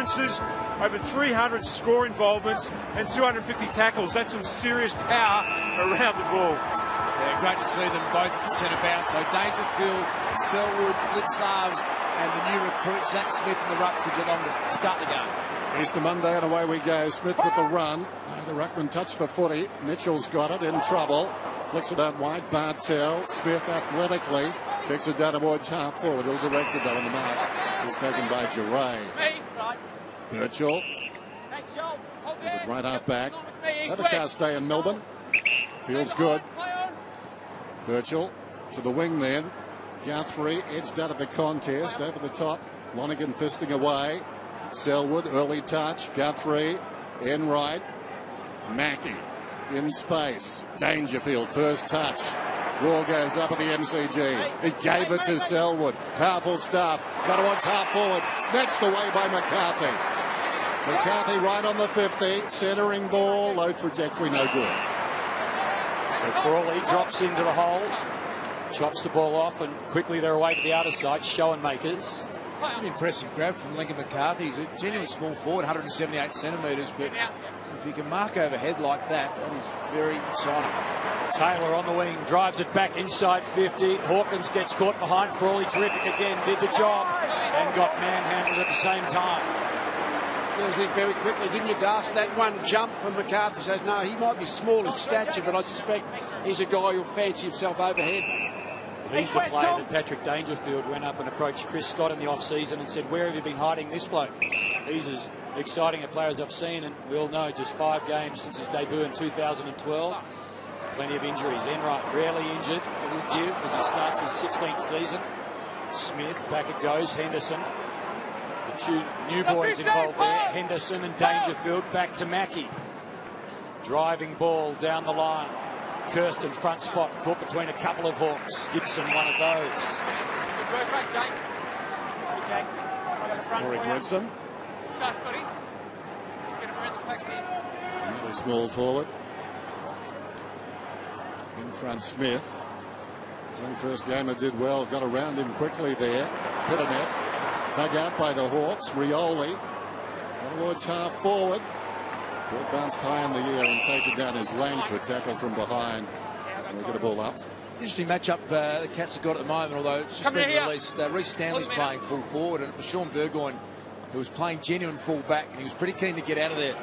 clearances, over 300 score involvements and 250 tackles. That's some serious power around the ball. Yeah, great to see them both at the centre bounce. So Dangerfield, Selwood, Blitzarves and the new recruit Zach Smith in the ruck for Geelong to start the game. Easter Monday and away we go. Smith with the run. The ruckman touched the footy. Mitchell's got it, in trouble. Flicks it out wide. Bartell. Smith athletically kicks it down towards half forward. He'll direct it on the mark. It's taken by Geray. Birchall. Is it right half back? Another cast day in Melbourne. Feels good. Birchall to the wing then. Guthrie edged out of the contest. Over the top. Lonergan fisting away. Selwood, early touch. Guthrie, Enright. Mackie in space. Dangerfield, first touch. Raw goes up at the MCG. He gave it to Selwood. Powerful stuff. Got towards half forward. Snatched away by McCarthy. McCarthy right on the 50. Centering ball. Low trajectory, no good. So Frawley drops into the hole. Chops the ball off and quickly they're away to the outer side. Schoenmakers. An impressive grab from Lincoln McCarthy. He's a genuine small forward, 178 centimetres, but if he can mark overhead like that, that is very exciting. Taylor on the wing, drives it back inside 50. Hawkins gets caught behind Frawley. Terrific again, did the job and got manhandled at the same time. Very quickly, didn't you, Das? That one jump from McCarthy says, no, he might be small in stature, but I suspect he's a guy who'll fancy himself overhead. He's the player that Patrick Dangerfield went up and approached Chris Scott in the off-season and said, where have you been hiding this bloke? He's as exciting a player as I've seen, and we all know just 5 games since his debut in 2012. Plenty of injuries. Enright rarely injured. A little give as he starts his 16th season. Smith, back it goes. Henderson. The two new boys involved there. Henderson and Dangerfield back to Mackie. Driving ball down the line. Kirsten front spot, caught between a couple of Hawks. Gibson, one of those. Corey Gregson. Another small forward. In front, Smith. Young first gamer did well, got around him quickly there. Pitternet dug out by the Hawks. Rioli towards half forward. He advanced high in the air and taken down his Langford tackle from behind. And we'll get a ball up. Interesting matchup the Cats have got at the moment, although it's just been released. Reece Stanley's playing full forward, and it was Sean Burgoyne who was playing genuine full back, and he was pretty keen to get out of there.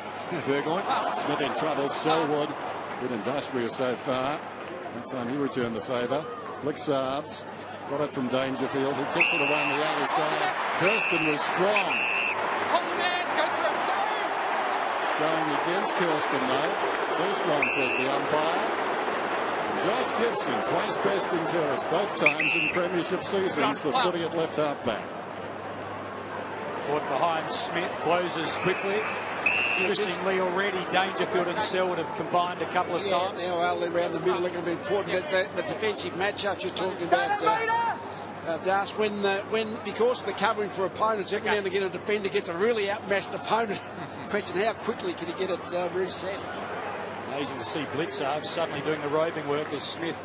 Burgoyne. Smith in trouble. Selwood, bit industrious so far. That time he returned the favour. Blitzarves got it from Dangerfield, who kicks it around the outer side. Kirsten was strong. Hold the man, go through. Going against Kirsten though. Too strong, says the umpire. Josh Gibson, twice best in Ferris, both times in premiership seasons. The footy at left half back. Caught behind Smith, closes quickly. Interestingly, already Dangerfield and Selwood have combined a couple of times. Now around the middle are going to be important. The defensive matchups you're talking about, Das, when because of the covering for opponents, every now and again a defender gets a really outmatched opponent. Question, how quickly can he get it reset? Amazing to see Blitzarves suddenly doing the roving work as Smith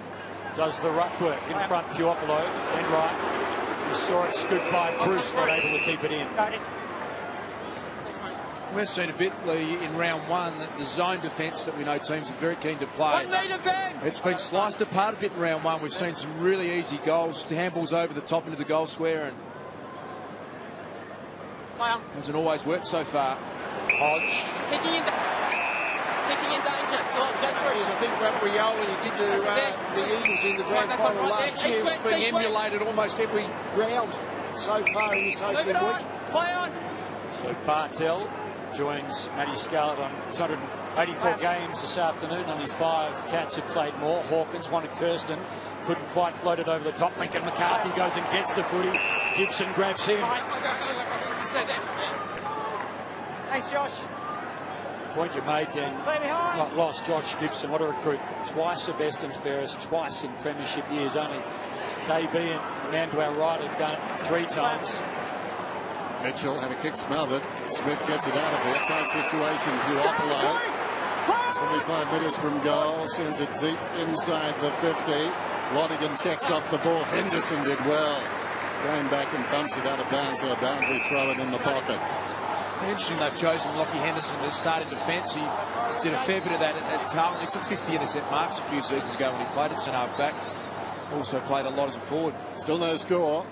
does the ruck work. In front, Puopolo, Enright. You saw it scooped by Bruce, not able to keep it in. We've seen a bit in round one that the zone defence that we know teams are very keen to play. It's been sliced apart a bit in round one. We've seen some really easy goals. Handballs over the top into the goal square, and hasn't always worked so far. Hodge. Kicking in danger. I think what Rioli did to the Eagles in the grand final last year was being emulated almost every round so far in this opening week. Play on. So Bartell joins Matty Scarlett on 284 games this afternoon. Only 5 Cats have played more. Hawkins wanted Kirsten. Couldn't quite float it over the top. Lincoln McCarthy goes and gets the footy. Gibson grabs him. Thanks, Josh. Point you made then. Not lost. Josh Gibson, what a recruit. Twice the best and fairest. Twice in premiership years. Only KB and the man to our right have done it 3 times. Mitchell had a kick smothered. Smith gets it out of there. Tight situation. Puopolo. 75 metres from goal. Sends it deep inside the 50. Lonergan checks off the ball. Henderson did well. Going back and thumps it out of bounds. So a boundary throw it in the pocket. Interesting they've chosen Lockie Henderson to start in defence. He did a fair bit of that at Carlton. He took 50 intercept marks a few seasons ago when he played at centre half back. Also played a lot as a forward. Still no score.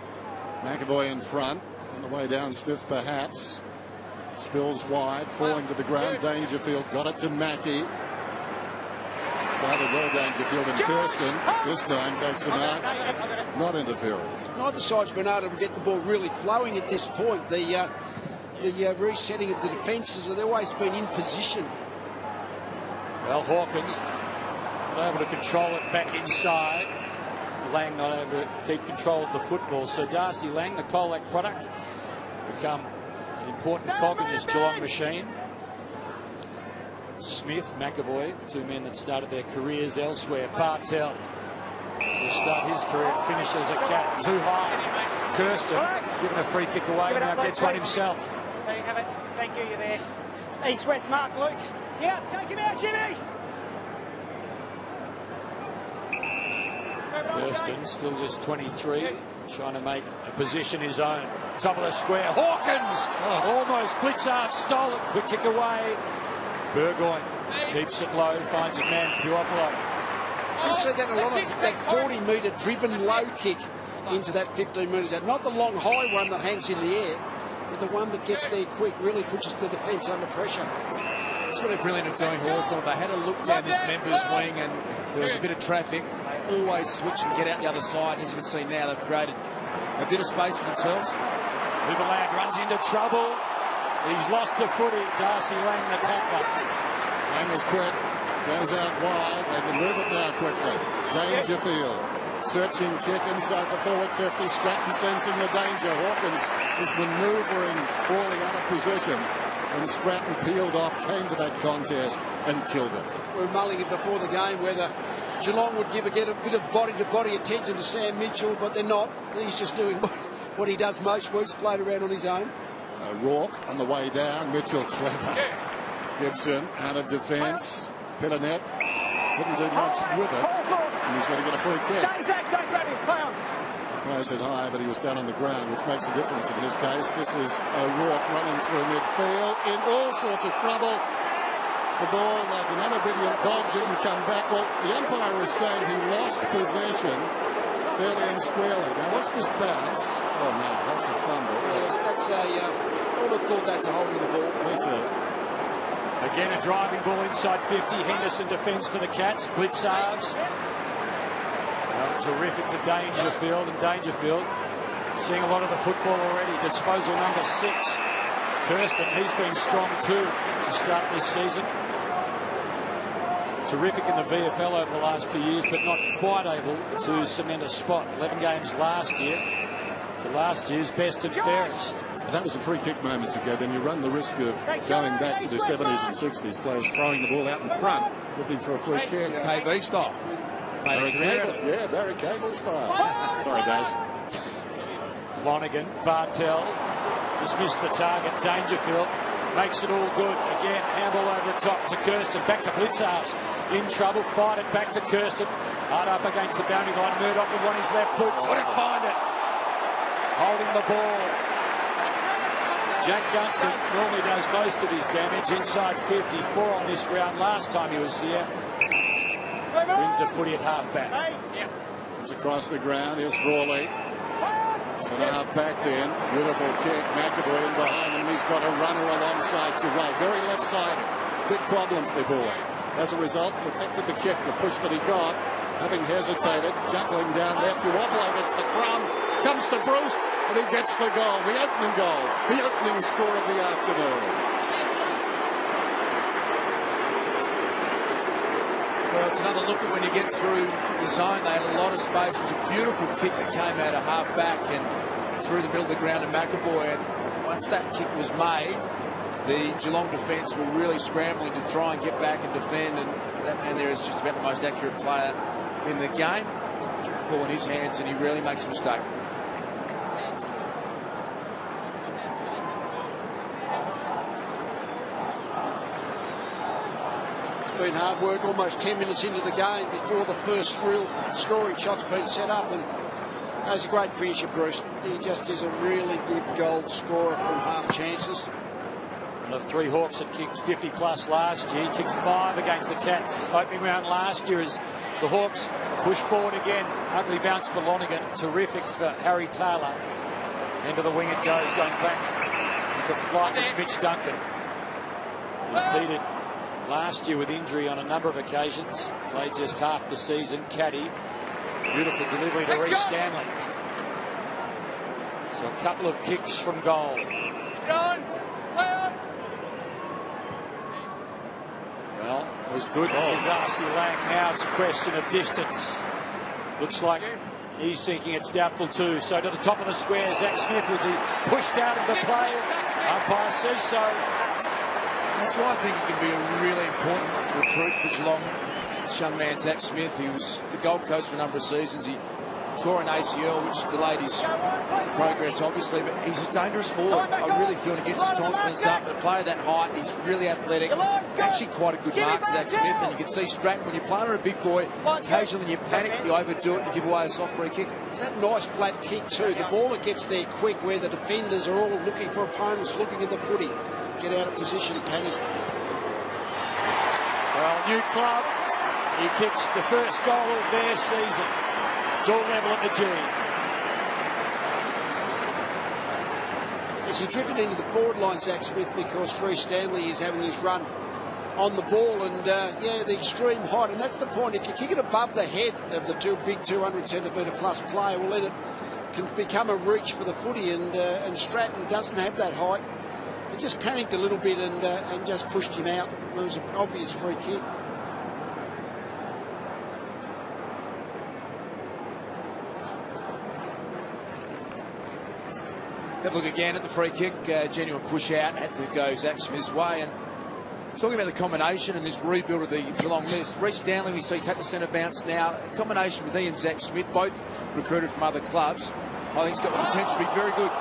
McAvoy in front. On the way down, Smith perhaps. Spills wide, falling to the ground. Dangerfield got it to Mackie. Started well, Dangerfield, and Kirsten this time takes him out. Not interfering. Neither side's been able to get the ball really flowing at this point. The resetting of the defences, they've always been in position. Well, Hawkins not able to control it back inside. Lang not able to keep control of the football. So Darcy Lang, the Colac product, become an important cog in this Geelong machine. Smith, McAvoy, two men that started their careers elsewhere. Bartel will start his career and finish as a cat. Too high. Kirsten giving a free kick away, now gets one himself. There you have it. Thank you, you're there. East-west mark, Luke. Yeah, take him out, Jimmy. Kirsten, still just 23, trying to make a position his own. Top of the square, Hawkins! Almost Blitzard stole it, quick kick away. Burgoyne keeps it low, finds his man Puopolo. You see that a lot of that 40-metre driven low kick into that 15 metres out. Not the long high one that hangs in the air, but the one that gets there quick really pushes the defence under pressure. That's what they're brilliant at doing, Hawthorn. They had a look down this members wing and there was a bit of traffic. They always switch and get out the other side. As you can see now, they've created a bit of space for themselves. Hooverland runs into trouble. He's lost the footy. Darcy Lang, the tackler. Lang is quick. Goes out wide. They can move it now quickly. Dangerfield. Searching kick inside the forward 50. Stratton sensing the danger. Hawkins is manoeuvring, falling out of position. And Stratton peeled off, came to that contest and killed it. We were mulling it before the game whether Geelong would get a bit of body-to-body attention to Sam Mitchell, but they're not. He's just doing what he does most weeks, float around on his own. Rourke on the way down. Mitchell clever. Gibson out of defence. Pillanet couldn't do much with it. And he's going to get a free kick. Don't grab him, play on. Plays it high, but he was down on the ground, which makes a difference in his case. This is O'Rourke running through midfield in all sorts of trouble. The ball, like an unobedient dog, didn't come back. Well, the umpire is saying he lost possession fairly and squarely. Now, what's this bounce? Oh, no, that's a fumble. Yes, that's I would have thought that's a holding the ball. Me too. Again, a driving ball inside 50. Henderson defends for the Cats. Blitzarves. Terrific to Dangerfield, and Dangerfield seeing a lot of the football already. Disposal number 6. Kirsten, he's been strong too to start this season. Terrific in the VFL over the last few years, but not quite able to cement a spot. 11 games last year to last year's best and fairest. That was a free kick moments ago. Then you run the risk of going back to the 70s and 60s, players throwing the ball out in front, looking for a free kick. KB style. Barry Cable. Yeah, Barry Cable style. Sorry, Daz. Lonergan, Bartel, just missed the target. Dangerfield makes it all good. Again, handball over the top to Kirsten. Back to Blitzarves. In trouble, fight it back to Kirsten. Hard up against the boundary line. Murdoch would want his left boot. Couldn't find it. Holding the ball. Jack Gunston normally does most of his damage inside 54 on this ground. Last time he was here, wins the footy at half back. Comes across the ground. Here's Frawley. Centre half back then. Beautiful kick. McAvoy in behind him. He's got a runner alongside to right. Very left-sided. Big problem for the boy. As a result, affected the kick, the push that he got. Having hesitated, juggling down there. Puopolo gets the crumb. Comes to Bruce, and he gets the goal. The opening goal. The opening score of the afternoon. Well, it's another look at when you get through the zone. They had a lot of space. It was a beautiful kick that came out of half back and through the middle of the ground to McAvoy. And once that kick was made, the Geelong defence were really scrambling to try and get back and defend. And that man there is just about the most accurate player in the game. Get the ball in his hands and he really makes a mistake. Been hard work, almost 10 minutes into the game before the first real scoring shot's been set up, and that's a great finisher, Bruce. He just is a really good goal scorer from half chances. 2 One of 3 Hawks that kicked 50 plus last year. He kicked 5 against the Cats opening round last year as the Hawks push forward again. Ugly bounce for Lonergan. Terrific for Harry Taylor. Into the wing it goes, going back with the flight was Mitch Duncan. Repeated last year with injury on a number of occasions. Played just half the season. Caddy. Beautiful delivery to Reece Stanley. So a couple of kicks from goal. Well, it was good for Darcy Lang. Now it's a question of distance. Looks like he's thinking it's doubtful too. So to the top of the square, Zach Smith, was he pushed out of the play? Umpire says so. That's why I think he can be a really important recruit for Geelong. This young man, Zach Smith, he was the Gold Coast for a number of seasons. He tore an ACL, which delayed his progress, obviously, but he's a dangerous forward. I really feel, and he gets his confidence up. A player that height, he's really athletic. Actually quite a good mark, Zach Smith, and you can see Stratton, when you're playing a big boy, occasionally you panic, you overdo it and give away a soft free kick. Is that nice flat kick too? The baller gets there quick where the defenders are all looking for opponents, looking at the footy. Get out of position, panic. Well, new club. He kicks the first goal of their season. Dual level at the G. As he drifted into the forward line, Zach Smith, because Reece Stanley is having his run on the ball, and yeah, the extreme height, and that's the point. If you kick it above the head of the big 200 centimetre plus player, well, then it can become a reach for the footy, and Stratton doesn't have that height. He just panicked a little bit and just pushed him out. It was an obvious free kick. Have a look again at the free kick. Genuine push out, had to go Zach Smith's way. And talking about the combination and this rebuild of the Geelong list, Reece Stanley, we see take the centre bounce now. A combination with he and Zach Smith, both recruited from other clubs. I think he's got the potential to be very good.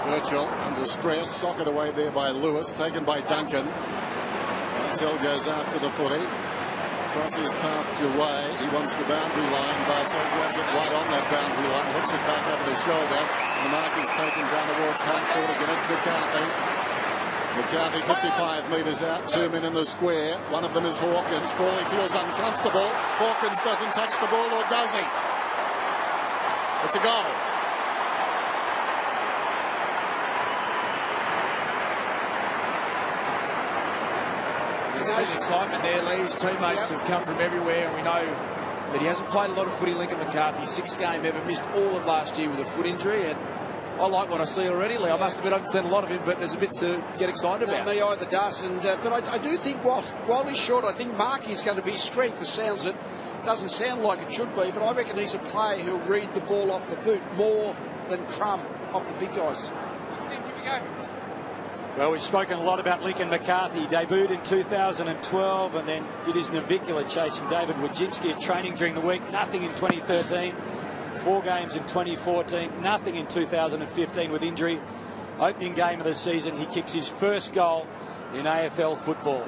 Virgil under stress, socket away there by Lewis, taken by Duncan. Bartel goes after the footy. Crosses path Jaway. He wants the boundary line. Bartel grabs it right on that boundary line, hooks it back over the shoulder. The mark is taken down towards half court again. It's McCarthy. McCarthy 55 metres out, 2 men in the square. One of them is Hawkins. Frawley feels uncomfortable. Hawkins doesn't touch the ball, or does he? It's a goal. You see the excitement there, Lee. His teammates have come from everywhere, and we know that he hasn't played a lot of footy. Lincoln McCarthy, 6th game ever, missed all of last year with a foot injury, and I like what I see already, Lee. I must admit I haven't seen a lot of him, but there's a bit to get excited about. Me either, Das. But I do think while he's short, I think Markey is going to be his strength. It doesn't sound like it should be, but I reckon he's a player who'll read the ball off the boot more than Crum off the big guys. Well, we've spoken a lot about Lincoln McCarthy. He debuted in 2012 and then did his navicular chasing David Wojcinski at training during the week. Nothing in 2013. 4 games in 2014. Nothing in 2015 with injury. Opening game of the season, he kicks his first goal in AFL football.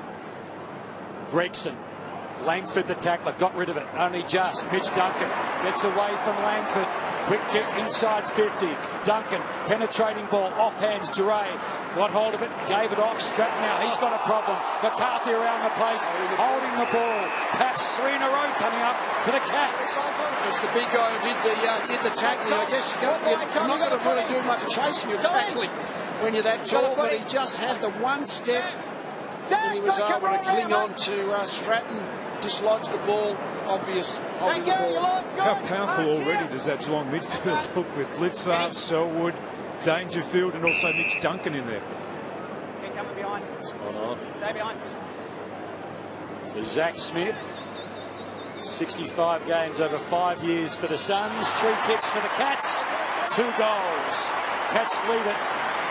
Gregson. Langford the tackler, got rid of it, only just. Mitch Duncan gets away from Langford. Quick kick inside 50. Duncan, penetrating ball, off hands, Duray. Got hold of it, gave it off. Stratton now, he's got a problem. McCarthy around the place, holding the ball. Perhaps 3 in a row coming up for the Cats. It's the big guy who did the tackling. I guess you're not going to really do much chasing or tackling when you're that tall, but he just had the one step and he was able to cling on to Stratton, dislodge the ball. Obvious holding the ball. How powerful already does that Geelong midfield look with Blitzart, Selwood, Dangerfield, and also Mitch Duncan in there? Keep coming behind. Spot on. Stay behind. So Zach Smith, 65 games over 5 years for the Suns. 3 kicks for the Cats, 2 goals. Cats lead it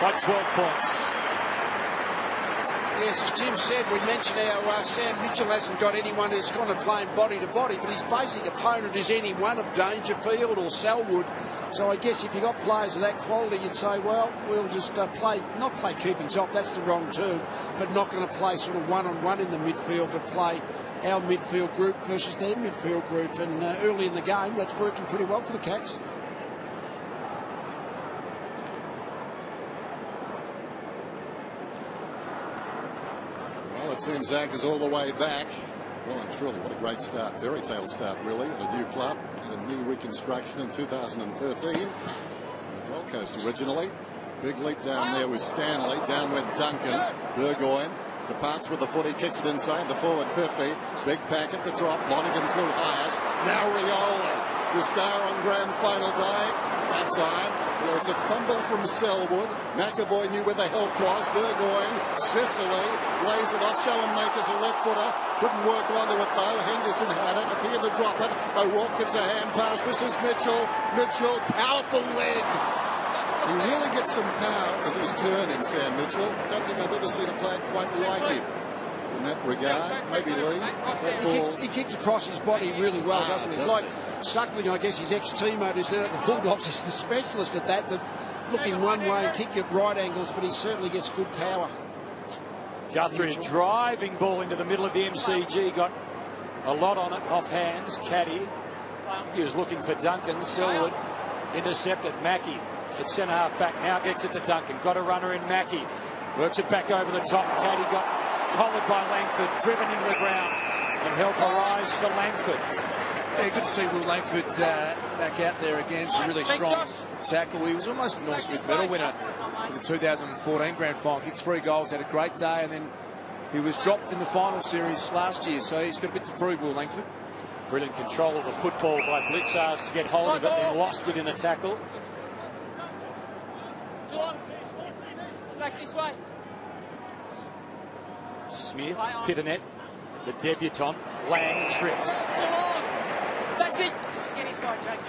by 12 points. Yes, as Tim said, we mentioned how Sam Mitchell hasn't got anyone who's kind of playing body to body, but his basic opponent is any one of Dangerfield or Selwood. So I guess if you've got players of that quality, you'd say, well, we'll just not play keepings off, that's the wrong term, but not going to play sort of one-on-one in the midfield, but play our midfield group versus their midfield group. And early in the game, that's working pretty well for the Cats. it seems Zach is all the way back. Well and truly, what a great start. Fairy tale start, really, at a new club and a knee reconstruction in 2013. From the Gold Coast originally. Big leap down there with Stanley. Down went Duncan. Burgoyne departs with the foot. He kicks it inside the forward 50. Big pack at the drop. Monaghan flew highest. Now Riola, the star on grand final day. That time, well, it's a fumble from Selwood. McAvoy knew where the help was. Burgoyne, Sicily, lays it off. Schoenmaker's a left footer. Couldn't work onto it though. Henderson had it. Appeared to drop it. O'Rourke gives a hand pass. This is Mitchell. Mitchell, powerful leg. He really gets some power as he's turning, Sam Mitchell. Don't think I've ever seen a player quite like him in that regard. Maybe Lee. He kicks across his body really well, doesn't he? Like Suckling, I guess his ex-teammate is now at the Bulldogs. Is the specialist at that looking one way and kicking at right angles, but he certainly gets good power. Guthrie, a driving ball into the middle of the MCG, got a lot on it, off hands. Caddy, he was looking for Duncan. Selwood intercepted. Mackie at centre half back, now gets it to Duncan. Got a runner in Mackie. Works it back over the top. Caddy got collared by Langford, driven into the ground, and help arise for Langford. Yeah, good to see Will Langford back out there again. It's a really strong tackle. He was almost a Norm Smith medal winner in the 2014 grand final. Kicked 3 goals, had a great day, and then he was dropped in the final series last year, so he's got a bit to prove, Will Langford. Brilliant control of the football by Blitzarves to get hold of it and lost it in a tackle. Geelong, back this way. Smith, Pitternet, the debutant. Lang tripped. Geelong, that's it. Skinny side, Jake.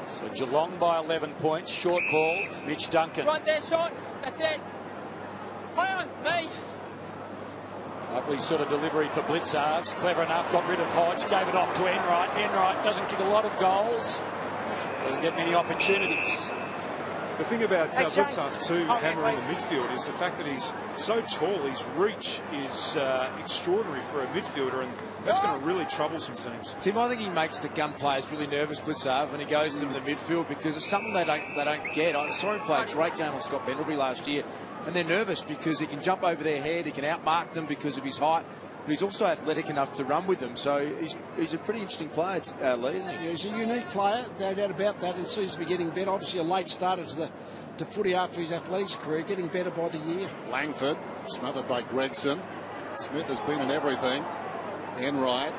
So Geelong by 11 points. Short ball, Mitch Duncan. Right there, shot. That's it. Play on, me. Ugly sort of delivery for Blitzarves. Clever enough, got rid of Hodge, gave it off to Enright. Enright doesn't kick a lot of goals. Doesn't get many opportunities. The thing about Blitzarves too, Hammer in the midfield, is the fact that he's so tall. His reach is extraordinary for a midfielder, and that's going to really trouble some teams. Tim, I think he makes the gun players really nervous, Blitzarves, when he goes to the midfield, because it's something they don't get. I saw him play a great game on Scott Pendlebury last year, and they're nervous because he can jump over their head, he can outmark them because of his height, but he's also athletic enough to run with them. So he's a pretty interesting player, Lee, isn't he? Yeah, he's a unique player, no doubt about that, and seems to be getting better. Obviously a late starter to footy after his athletics career, getting better by the year. Langford, smothered by Gregson. Smith has been in everything. Enright,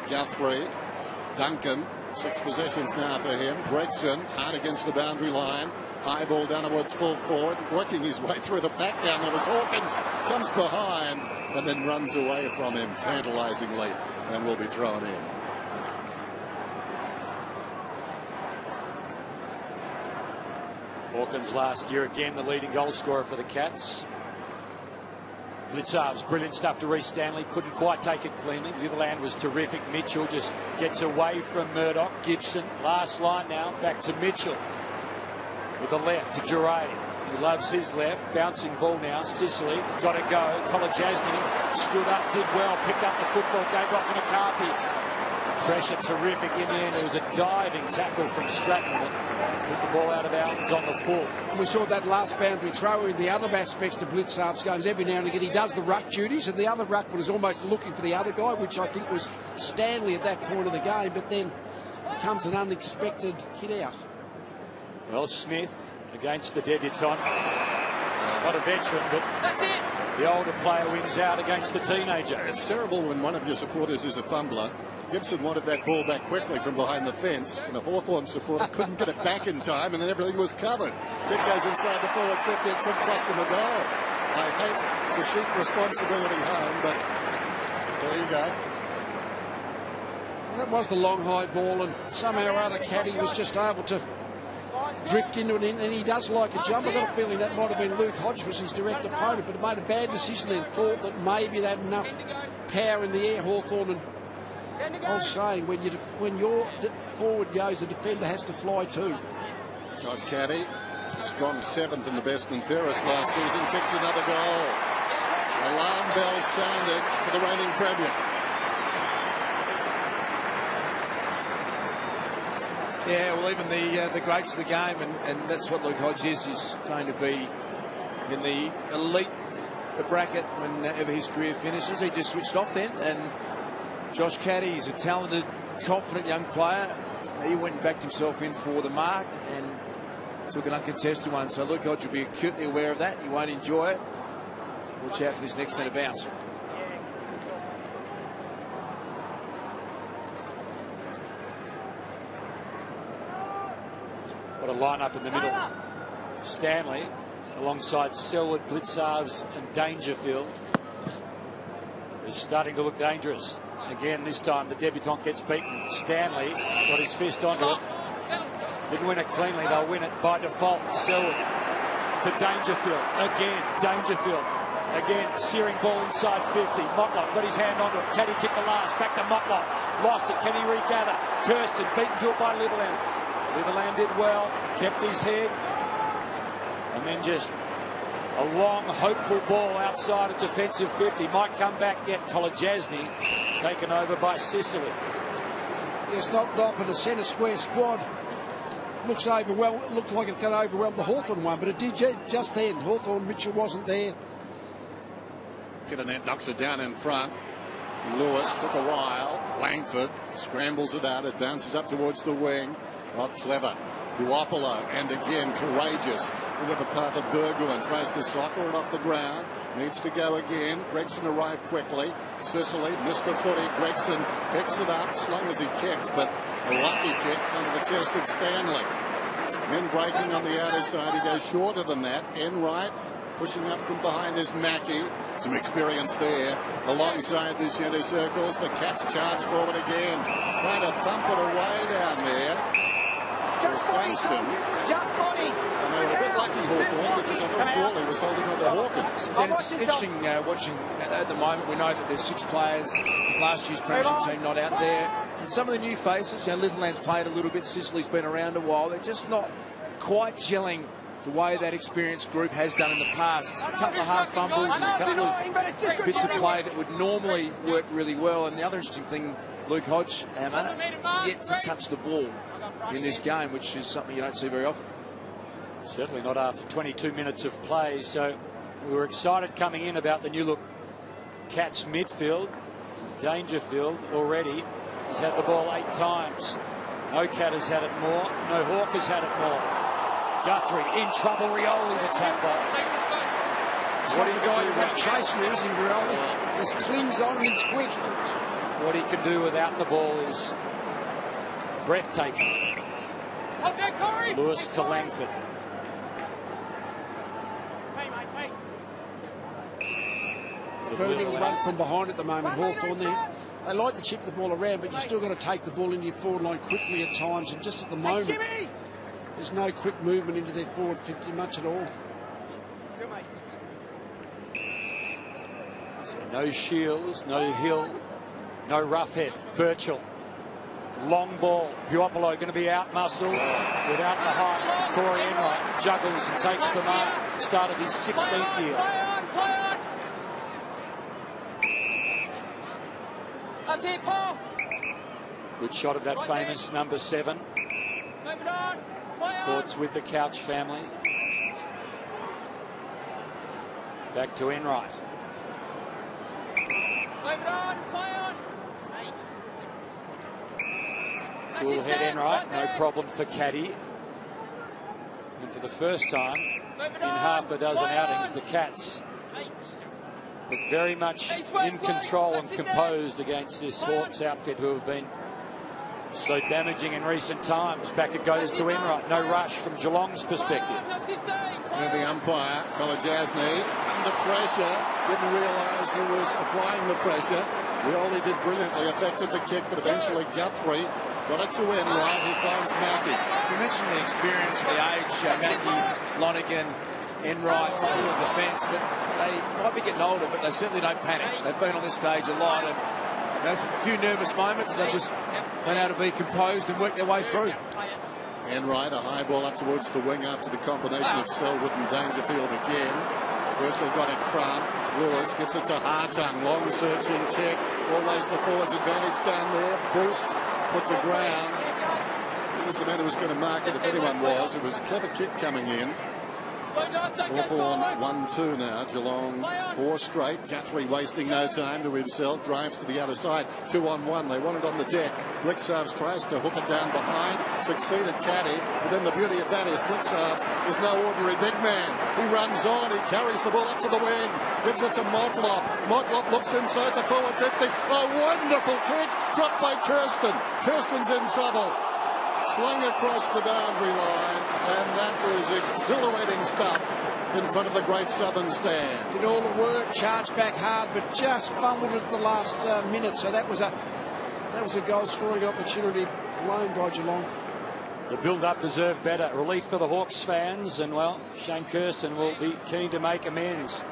Guthrie, Duncan. 6 possessions now for him. Gregson, hard against the boundary line. High ball down towards full forward, working his way through the pack down. There was Hawkins, comes behind and then runs away from him tantalisingly and will be thrown in. Hawkins last year again the leading goal scorer for the Cats. Blitzarves, brilliant stuff to Reece Stanley, couldn't quite take it cleanly. Litherland was terrific. Mitchell just gets away from Murdoch. Gibson, last line now, back to Mitchell. With the left to Duray. He loves his left. Bouncing ball now. Sicily has got to go. Kolajasny stood up, did well, picked up the football, gave it off to McCarthy. Pressure terrific in the end. It was a diving tackle from Stratton that put the ball out of bounds on the full. We saw that last boundary throw in the other aspects to Blitzarves games. Every now and again he does the ruck duties, and the other ruckman is almost looking for the other guy, which I think was Stanley at that point of the game, but then it comes an unexpected hit out. Well, Smith against the debutant. Not a veteran, but That's it. the older player wins out against the teenager. It's terrible when one of your supporters is a fumbler. Gibson wanted that ball back quickly from behind the fence, and a Hawthorn supporter couldn't get it back in time, and then everything was covered. Kick goes inside the forward 50, it could cost them a goal. I hate to sheep responsibility home, but there you go. That was the long high ball, and somehow or other Caddy was just able to drift into it, and he does like a jump. I've got a feeling that might have been Luke Hodge was his direct opponent, but made a bad decision then, thought that maybe they had enough power in the air, Hawthorn, and I'm saying when your forward goes, the defender has to fly too. Josh Caddy, a strong 7th in the best and fairest last season, kicks another goal. Alarm bell sounded for the reigning premier. Yeah, well, even the greats of the game, and that's what Luke Hodge is going to be in the elite a bracket whenever his career finishes. He just switched off then, and Josh Caddy is a talented, confident young player. He went and backed himself in for the mark and took an uncontested one. So Luke Hodge will be acutely aware of that. He won't enjoy it. Watch out for this next centre bounce. What a lineup in the middle. Stanley alongside Selwood, Blitzarves and Dangerfield is starting to look dangerous. Again, this time the debutant gets beaten. Stanley got his fist onto it. Didn't win it cleanly. They'll win it by default. Selwood to Dangerfield. Again, Dangerfield. Again, searing ball inside 50. Motlop got his hand onto it. Can he kick the last? Back to Motlop. Lost it. Can he regather? Kirsten beaten to it by Litherland. Litherland did well. Kept his head. And then just a long, hopeful ball outside of defensive 50. Might come back yet. Kolajasny taken over by Sicily. Yes, knocked off in a centre square squad. Looked like it's going to overwhelm the Hawthorn one, but it did just then. Hawthorn, Mitchell wasn't there. Kitanet knocks it down in front. Lewis took a while. Langford scrambles it out. It bounces up towards the wing. Not clever. Duopolo, and again courageous into the path of Burgoyne, tries to soccer it off the ground, needs to go again. Gregson arrived quickly. Sicily missed the footy. Gregson picks it up, as long as he kicked, but a lucky kick under the chest of Stanley. Men breaking on the outer side. He goes shorter than that. Enright pushing up from behind is Mackey. Some experience there. Alongside the centre circles, the Cats charge forward again, trying to thump it away down there. Just body, just body. And they were a bit lucky, Hawthorn, because I thought Frawley was holding on to Hawkins. And it's interesting watching at the moment. We know that there's 6 players from last year's premiership team not out there. And some of the new faces, Litherland's played a little bit. Sicily's been around a while. They're just not quite gelling the way that experienced group has done in the past. It's a couple of half fumbles, there's a couple of bits of play that would normally work really well. And the other interesting thing, Luke Hodge, yet to touch the ball in this game, which is something you don't see very often. Certainly not after 22 minutes of play. So we were excited coming in about the new look Cats midfield. Dangerfield already has had the ball 8 times. No Cat has had it more. No Hawk has had it more. Guthrie in trouble. Rioli the tackler. What the guy who went chasing her, isn't Rioli? Just clings on and he's quick. What he can do without the ball is breathtaking. Lewis to Langford. Very little run from behind at the moment, Hawthorn. They like to chip the ball around, but you've still got to take the ball into your forward line quickly at times. And just at the moment, there's no quick movement into their forward 50 much at all. So no Shields, no Hill, no Roughhead. Birchall. Long ball. Duopolo going to be out muscle without the height. Corey Enright juggles and takes the mark. Started his 16th year. Up here, Paul. Good shot of that famous number 7. Thoughts with the Couch family. Back to Enright. Cool head Enright, no problem for Caddy. And for the first time in half a dozen outings, the Cats look very much in control and composed against this Hawks outfit who have been so damaging in recent times. Back it goes to Enright. No rush from Geelong's perspective. And the umpire, Kolajasny, under pressure, didn't realise who was applying the pressure. Rioli did brilliantly, affected the kick, but eventually Guthrie got it to Enright, who finds Mackey. You mentioned the experience, the age, Mackey, Lonergan, Enright, in defence, but they might be getting older, but they certainly don't panic. They've been on this stage a lot, and a few nervous moments, they've just been able to be composed and work their way through. Enright, a high ball up towards the wing after the combination of Selwood and Dangerfield again. Birchall got it crumb. Lewis gets it to Hartung. Long searching kick. Always the forwards advantage down there. Boost, put to ground. He was the man who was going to mark it if anyone was. It was a clever kick coming in. Hawthorn 1-2 now. Geelong 4 straight. Guthrie wasting no time to himself. Drives to the other side. 2-on-1. They want it on the deck. Blixarves tries to hook it down behind. Succeeded Caddy. But then the beauty of that is Blixarves is no ordinary big man. He runs on. He carries the ball up to the wing. Gives it to Motlop. Motlop looks inside the forward 50. A wonderful kick. Dropped by Kirsten. Kirsten's in trouble. Slung across the boundary line, and that was exhilarating stuff in front of the great Southern stand. Did all the work, charged back hard, but just fumbled at the last minute. So that was a goal-scoring opportunity blown by Geelong. The build-up deserved better. Relief for the Hawks fans, and well, Shane Kirsten will be keen to make amends.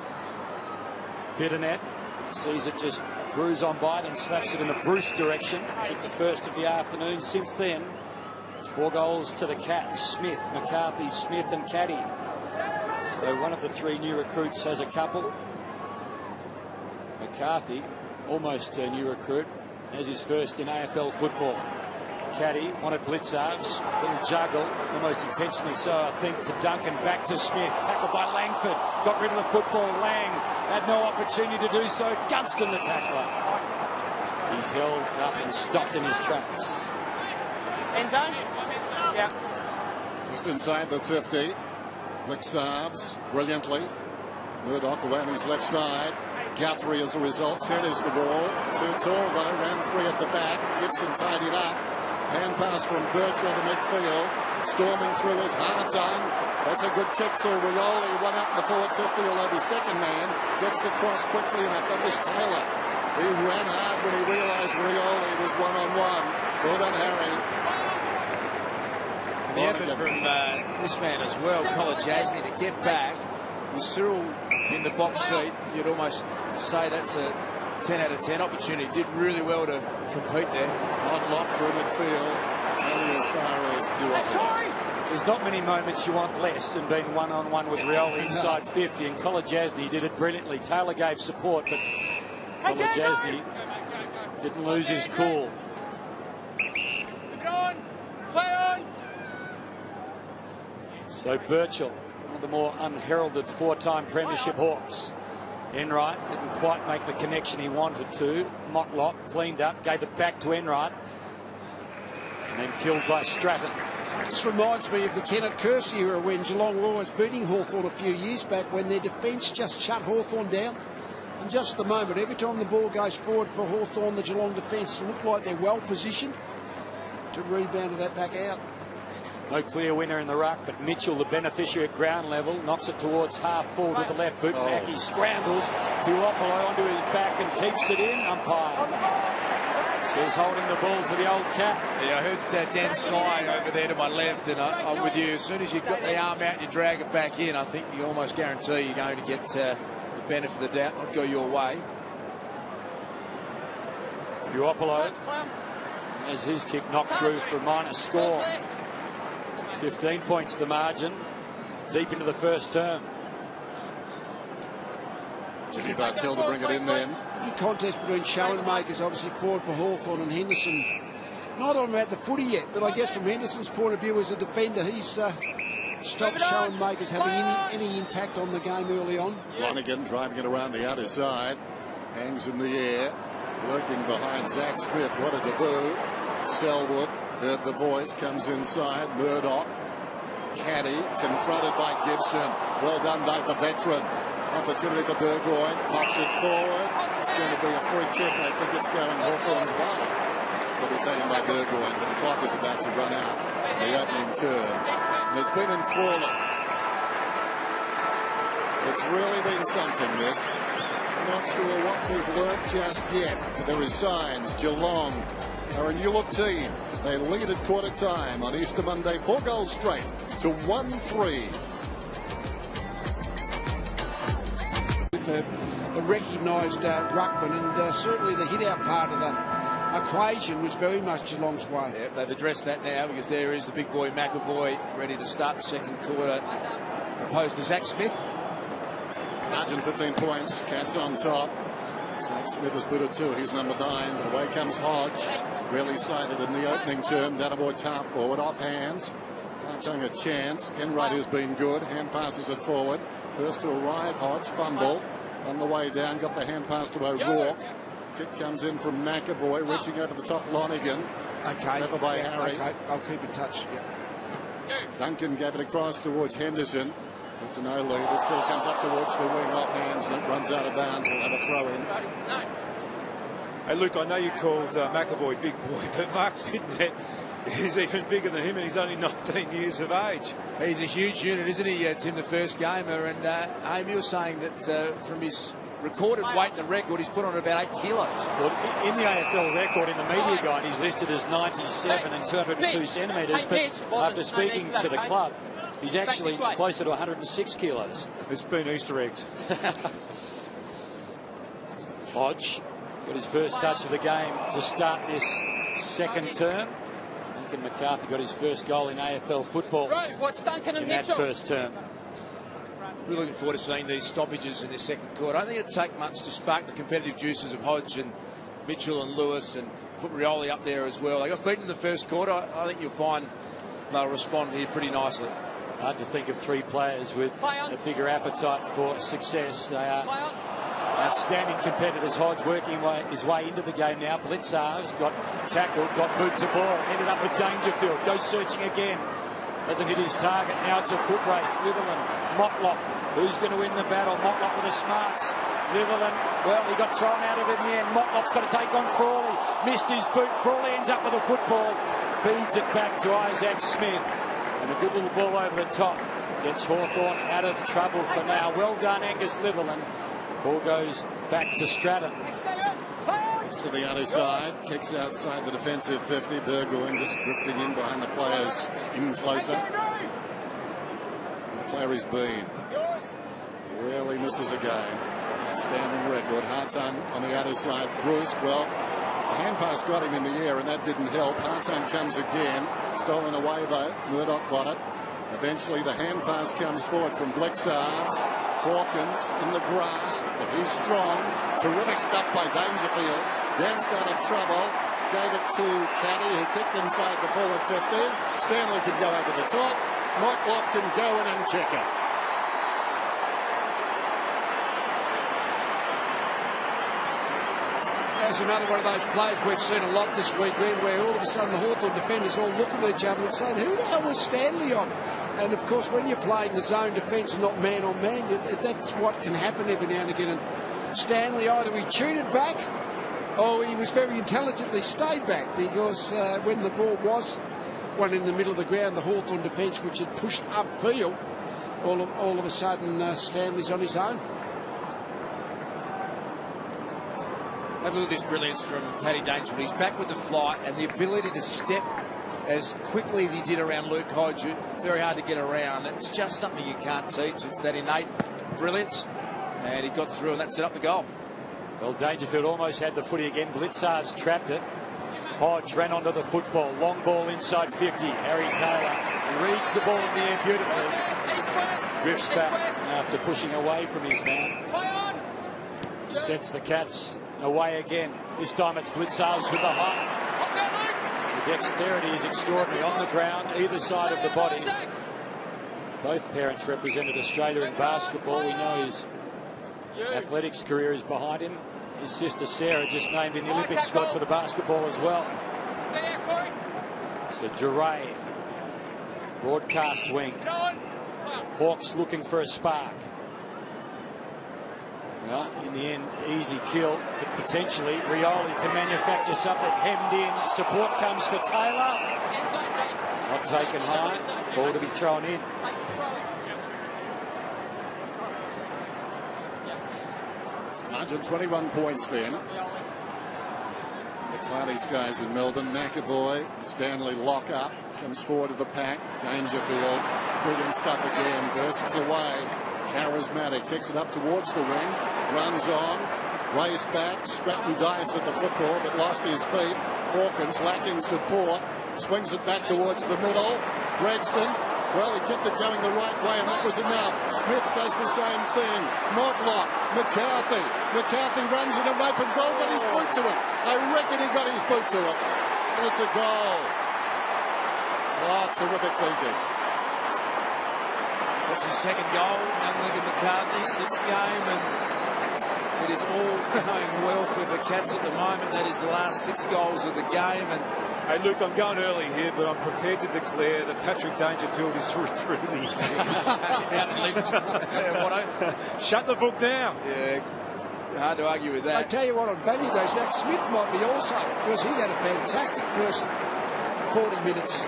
Pitternet sees it just cruise on by, then slaps it in the Bruce direction. Kicked the first of the afternoon. Since then, 4 goals to the Cats. Smith, McCarthy, Smith and Caddy. So one of the 3 new recruits has a couple. McCarthy, almost a new recruit, has his first in AFL football. Caddy wanted Blixarves, little juggle, almost intentionally so, I think, to Duncan, back to Smith, tackled by Langford, got rid of the football. Lang had no opportunity to do so. Gunston the tackler. He's held up and stopped in his tracks. End zone? Yeah. Just inside the 50. Blixarves brilliantly. Murdoch away on his left side. Guthrie, as a result, centres the ball. Too tall, though. Ran free at the back. Gibson tidied up. Hand pass from Birchall to midfield. Storming through his Hartung. That's a good kick to Rioli. One out in the forward 50, although the second man gets across quickly enough. That was Taylor. He ran hard when he realised Rioli was one-on-one. Well done, Harry. The effort from this man as well, Kolajasny, to get back with Cyril in the box seat. You'd almost say that's a 10 out of 10 opportunity. Did really well to compete there. Motlop through midfield, only as far as Puopolo. There's not many moments you want less than being one-on-one with Rioli inside 50, and Kolajasny did it brilliantly. Taylor gave support, but Kolajasny didn't lose his cool. So Birchall, one of the more unheralded 4-time premiership Hawks. Enright didn't quite make the connection he wanted to. Motlop cleaned up, gave it back to Enright, and then killed by Stratton. This reminds me of the Kenneth Kersey era when Geelong were always beating Hawthorn a few years back, when their defence just shut Hawthorn down. And just the moment, every time the ball goes forward for Hawthorn, the Geelong defence look like they're well positioned to rebound that back out. No clear winner in the ruck, but Mitchell, the beneficiary at ground level, knocks it towards half forward with the left boot. Mackie scrambles. Puopolo onto his back and keeps it in. Umpire says holding the ball to the old cat. Yeah, I heard Dan sigh over there to my left, and I'm with you. As soon as you've got the arm out and you drag it back in, I think you almost guarantee you're going to get the benefit of the doubt, not go your way. Puopolo has his kick knocked through for a minor score. 15 points the margin, deep into the first term. Jimmy Bartell to bring it in then. Good contest between Schoenmakers, obviously forward for Hawthorn, and Henderson. Not on about the footy yet, but I guess from Henderson's point of view as a defender, he's stopped Schoenmakers having any impact on the game early on. Lonergan driving it around the other side. Hangs in the air, lurking behind Zach Smith. What a debut. Selwood. Heard the voice, comes inside. Murdoch, Caddy, confronted by Gibson. Well done by the veteran. Opportunity for Burgoyne, pops it forward. It's going to be a free kick. I think it's going Hawthorn's way. But it's taken by Burgoyne, but the clock is about to run out. The opening turn. And it's been enthralling. It's really been something, this. I'm not sure what we've learnt just yet. But there is signs. Geelong are a new look team. They lead at quarter time on Easter Monday, 4 goals straight to 1-3. The recognised ruckman, and certainly the hit-out part of the equation was very much Geelong's way. Yeah, they've addressed that now, because there is the big boy McAvoy ready to start the second quarter, opposed to Zach Smith. Margin 15 points, Cats on top. Zach Smith has booted 2, he's number 9, but away comes Hodge. Really sighted in the opening term. Danaboy's half forward, off hands. Hartung a chance. Kenwright has been good. Hand passes it forward. First to arrive, Hodge. Fumble. On the way down, got the hand pass to O'Rourke. Kick comes in from McAvoy, reaching over the top, Lonigan. Okay. Clever by Harry. Okay, I'll keep in touch. Yep. Duncan gave it across towards Henderson. Good to know, Lee. This ball comes up towards the wing, off hands, and it runs out of bounds. We'll have a throw in. Hey, Luke, I know you called McAvoy big boy, but Mark Pitnet is even bigger than him, and he's only 19 years of age. He's a huge unit, isn't he, Tim, the first gamer? And Amy was saying that from his recorded weight in the record, he's put on about 8 kilos. Well, in the AFL record, in the media guide, he's listed as 97 and 202 centimetres. But after speaking to the club, he's actually closer to 106 kilos. It's been Easter eggs. Hodge got his first touch of the game to start this second term. Duncan McCarthy got his first goal in AFL football in that first term. We're looking forward to seeing these stoppages in the second quarter. I don't think it'd take much to spark the competitive juices of Hodge and Mitchell and Lewis, and put Rioli up there as well. They got beaten in the first quarter. I think you'll find they'll respond here pretty nicely. Hard to think of 3 players with a bigger appetite for success. They are outstanding competitors. Hodge working his way into the game now. Blitzar's got tackled, got boot to ball, ended up with Dangerfield, goes searching again. Doesn't hit his target. Now it's a foot race. Litherland, Motlop. Who's going to win the battle? Motlop with the smarts. Litherland, well, he got thrown out of it in the end. Motlop's got to take on Frawley. Missed his boot. Frawley ends up with a football. Feeds it back to Isaac Smith. And a good little ball over the top. Gets Hawthorn out of trouble for now. Well done, Angus Litherland. Ball goes back to Stratton. To the other side, kicks outside the defensive 50. Burgoyne just drifting in behind the players, in closer. And the player he's been. Rarely misses a game. Outstanding record. Hartung on the other side. Bruce, well, the hand pass got him in the air, and that didn't help. Hartung comes again. Stolen away though. Murdoch got it. Eventually the hand pass comes forward from Blixarves. Hawkins in the grasp, but he's strong. Terrific stuff by Dangerfield. Danced out of trouble. Gave it to Caddy, who kicked inside the forward 50. Stanley can go over the top. Motlop can go in and kick it. There's another one of those players we've seen a lot this weekend, where all of a sudden the Hawthorn defenders all look at each other and saying, who the hell was Stanley on? And of course, when you're playing the zone defence and not man on man, that's what can happen every now and again. And Stanley, either he cheated back or he was very intelligently stayed back, because when the ball was one in the middle of the ground, the Hawthorn defence, which had pushed upfield, all of a sudden Stanley's on his own. Have a look at this brilliance from Paddy Dangerfield. He's back with the flight and the ability to step as quickly as he did around Luke Hodge. Very hard to get around. It's just something you can't teach. It's that innate brilliance. And he got through, and that set up the goal. Well, Dangerfield almost had the footy again. Blitzarves trapped it. Hodge ran onto the football. Long ball inside 50. Harry Taylor. He reads the ball in the air beautifully. Drifts back after pushing away from his man. He sets the Cats away again. This time it's Blitzarves with the height. The dexterity is extraordinary on the ground, either side of the body. Both parents represented Australia in basketball. We know his athletics career is behind him. His sister Sarah just named in the Olympic squad for the basketball as well. So Duray, broadcast wing. Hawks looking for a spark. Well, in the end, easy kill, but potentially Rioli can manufacture something. Hemmed in, support comes for Taylor. Not taken high, ball to be thrown in. Margin 21 points then. The Cloudies guys in Melbourne. McAvoy and Stanley lock up. Comes forward to the pack. Dangerfield. Brilliant stuff again. Bursts away. Charismatic. Kicks it up towards the wing. Runs on. Race back. Stratton dives at the football but lost his feet. Hawkins lacking support. Swings it back towards the middle. Gregson. Well, he kept it going the right way, and that was enough. Smith does the same thing. Motlop, McCarthy. McCarthy runs in an open goal, got his boot to it. I reckon he got his boot to it. It's a goal. Oh, terrific thinking. That's his second goal. Young Lincoln McCarthy, 6th game, and it is all going well for the Cats at the moment. That is the last 6 goals of the game. And hey, Luke, I'm going early here, but I'm prepared to declare that Patrick Dangerfield is really... Shut the book down. Yeah, hard to argue with that. I tell you what, on value though, Zach Smith might be also, because he's had a fantastic first 40 minutes.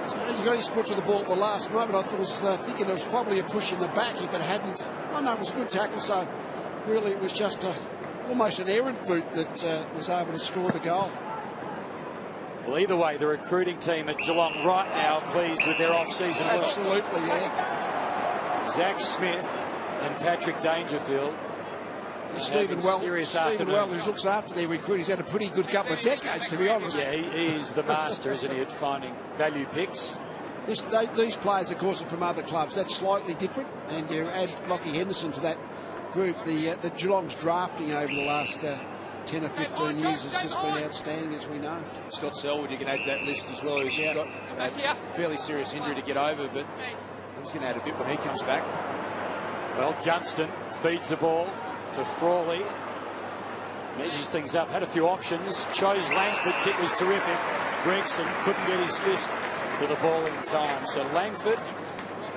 So he got his foot to the ball at the last moment. I was thinking it was probably a push in the back if it hadn't. Oh no, it was a good tackle. So really, it was just almost an errant boot that was able to score the goal. Well, either way, the recruiting team at Geelong right now pleased with their off-season work. Absolutely, yeah. Zach Smith and Patrick Dangerfield. Stephen Wells looks after their recruit. He's had a pretty good couple of decades, to be honest. Yeah, he is the master, isn't he, at finding value picks. These players, of course, are from other clubs. That's slightly different. And you add Lockie Henderson to that group. The Geelong's drafting over the last 10 or 15 years has just been outstanding, as we know. Scott Selwood, you can add that list as well. He's got a fairly serious injury to get over, but he's going to add a bit when he comes back. Well, Gunston feeds the ball to Frawley. Measures things up. Had a few options. Chose Langford. Kick was terrific. Gregson couldn't get his fist to the ball in time. So Langford,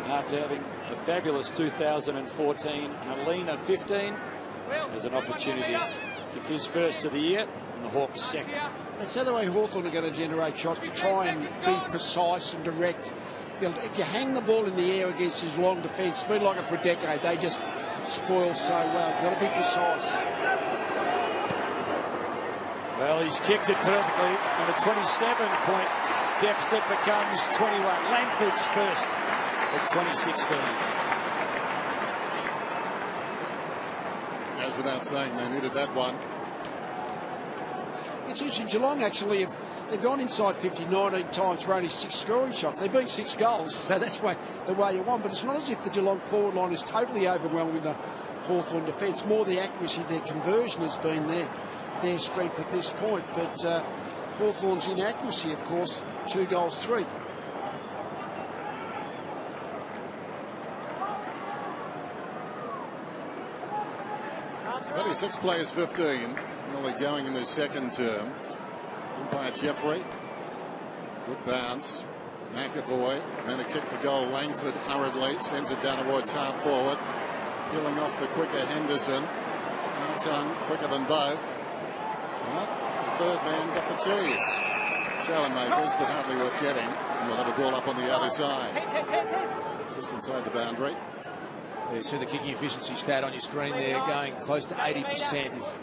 after having a fabulous 2014 and a leaner 15, has an opportunity to kick his first of the year and the Hawks second. That's how the way Hawthorn are going to generate shots, to try and be precise and direct. If you hang the ball in the air against his long defence, it's been like it for a decade. They just spoil so well. You've got to be precise. Well, he's kicked it perfectly, and a 27-point deficit becomes 21. Langford's first of 2016. Goes without saying they needed that one. It's interesting. Geelong actually they've gone inside 50 19 times for only 6 scoring shots. They've been 6 goals, so that's the way you want. But it's not as if the Geelong forward line is totally overwhelming the Hawthorn defence. More the accuracy, their conversion has been their strength at this point. But Hawthorn's inaccuracy, of course, 2 goals 3. 36 plays 15. Nearly going in the second term. Umpire Jeffrey. Good bounce. McAvoy. Then a kick for goal. Langford hurriedly sends it down towards half forward. Peeling off the quicker Henderson. Tongue quicker than both. Well, the third man got the cheese. Showing makers, but hardly worth getting. And we'll have a ball up on the other side. Just inside the boundary. You see the kicking efficiency stat on your screen there, going close to 80%. If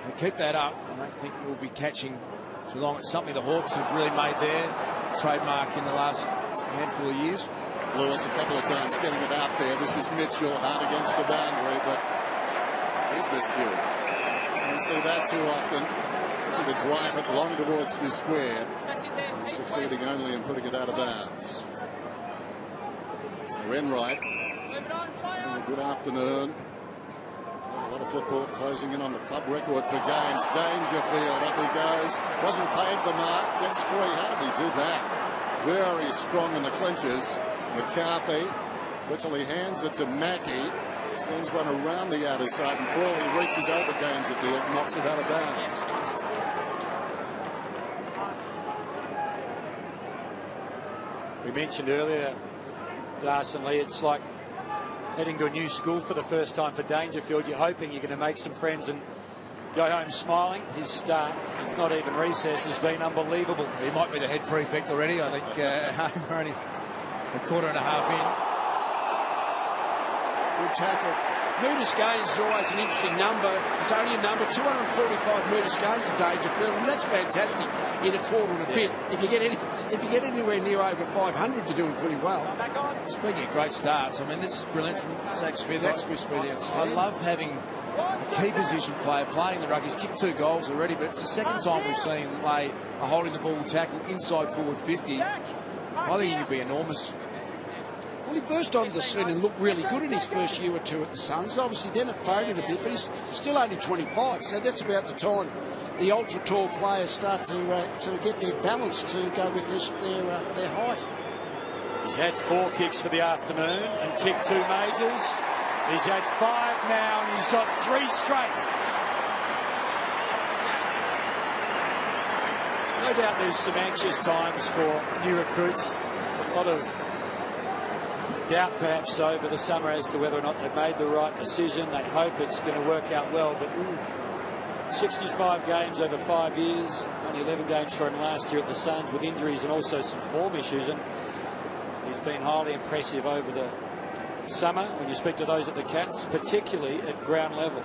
they keep that up, I don't think we'll be catching Geelong. It's something the Hawks have really made their trademark in the last handful of years. Lewis a couple of times getting it out there. This is Mitchell hard against the boundary, but he's miscued. You don't see that too often. Looking to drive it long towards the square, succeeding only in putting it out of bounds. So Enright, having a good afternoon. A lot of football closing in on the club record for games. Dangerfield, up he goes. Wasn't paid the mark, gets free. How did he do that? Very strong in the clinches. McCarthy virtually hands it to Mackey. Sends one around the outer side, and Crawley reaches over Dangerfield, knocks it out of bounds. We mentioned earlier, Darcy Lee, it's like heading to a new school for the first time for Dangerfield. You're hoping you're going to make some friends and go home smiling. His start, it's not even recess, has been unbelievable. He might be the head prefect already. I think we're only a quarter and a half in. Good tackle. Metres gains is always an interesting number. It's only a number, 245 metres gains to Dangerfield, and that's fantastic in a quarter and a bit. If you get anywhere near over 500, you're doing pretty well. Speaking of great starts, I mean, this is brilliant from Zach Smith. Zach Smith's been outstanding. I love having a key position player playing the ruck. He's kicked 2 goals already, but it's the second time we've seen him play a holding the ball tackle inside forward 50. I think he could be enormous. Well, he burst onto the scene and looked really good in his first year or two at the Suns. Obviously, then it faded a bit, but he's still only 25, so that's about the time the ultra-tall players start to get their balance to go with their height. He's had 4 kicks for the afternoon and kicked 2 majors. He's had 5 now and he's got 3 straight. No doubt there's some anxious times for new recruits. A lot of doubt perhaps over the summer as to whether or not they've made the right decision. They hope it's going to work out well, but 65 games over 5 years, only 11 games for him last year at the Suns with injuries and also some form issues, and he's been highly impressive over the summer when you speak to those at the Cats, particularly at ground level.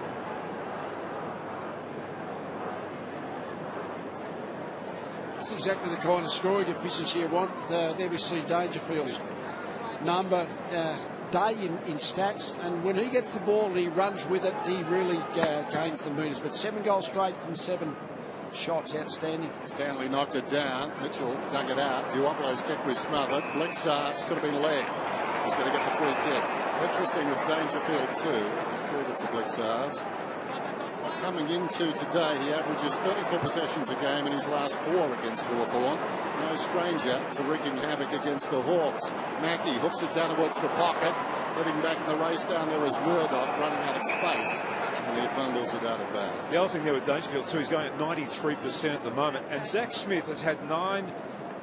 That's exactly the kind of scoring efficiency you want. There we see Dangerfield's number day in stats, and when he gets the ball and he runs with it, he really gains the meters. But 7 goals straight from 7 shots, outstanding. Stanley knocked it down. Mitchell dug it out. Duopo's kick was smothered. Blixar's could have been legged. He's going to get the free kick. Interesting with Dangerfield too. They've called it for Blixar's. Coming into today, he averages 34 possessions a game in his last 4 against Hawthorn. No stranger to wreaking havoc against the Hawks. Mackey hooks it down towards the pocket. Heading back in the race down there is Murdoch running out of space. And he fumbles it out of bounds. The other thing there with Dangerfield too, he's going at 93% at the moment. And Zach Smith has had 9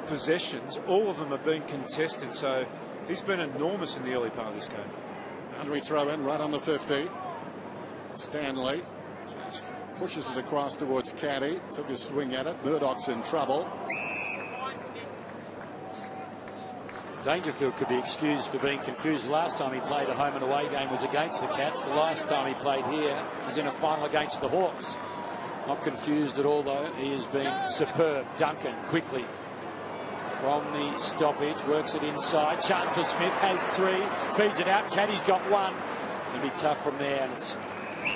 possessions. All of them have been contested. So he's been enormous in the early part of this game. Boundary throw in right on the 50. Stanley just pushes it across towards Caddy. Took a swing at it. Murdoch's in trouble. Dangerfield could be excused for being confused. Last time he played a home and away game was against the Cats. The last time he played here was in a final against the Hawks. Not confused at all though. He has been superb. Duncan quickly from the stoppage, works it inside. Chancellor Smith has 3, feeds it out. Caddy's got 1. It's going to be tough from there, and it's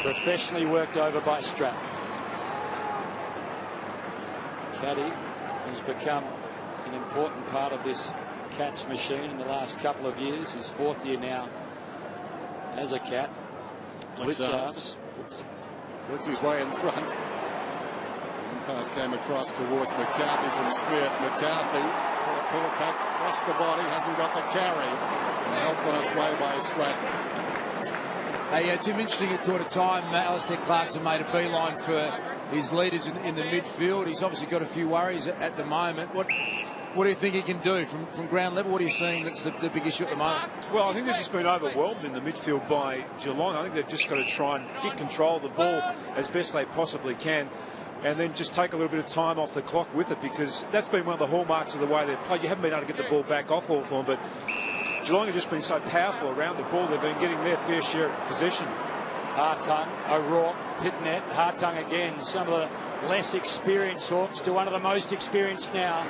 professionally worked over by Strapp. Caddy has become an important part of this Cats machine in the last couple of years. His 4th year now as a Cat. Blitzarves Works his way in front. The pass came across towards McCarthy from Smith. McCarthy pull it back, cross the body, hasn't got the carry. And helped on its way by Stratton. Hey, Tim, interesting at quarter time. Alistair Clarkson made a beeline for his leaders in the midfield. He's obviously got a few worries at the moment. What do you think he can do from ground level? What are you seeing that's the big issue at the moment? Well, I think they've just been overwhelmed in the midfield by Geelong. I think they've just got to try and get control of the ball as best they possibly can, and then just take a little bit of time off the clock with it, because that's been one of the hallmarks of the way they've played. You haven't been able to get the ball back off Hawthorn, but Geelong have just been so powerful around the ball. They've been getting their fair share of possession. Hartung, O'Rourke, Pitnet, Hartung again. Some of the less experienced Hawks to one of the most experienced now.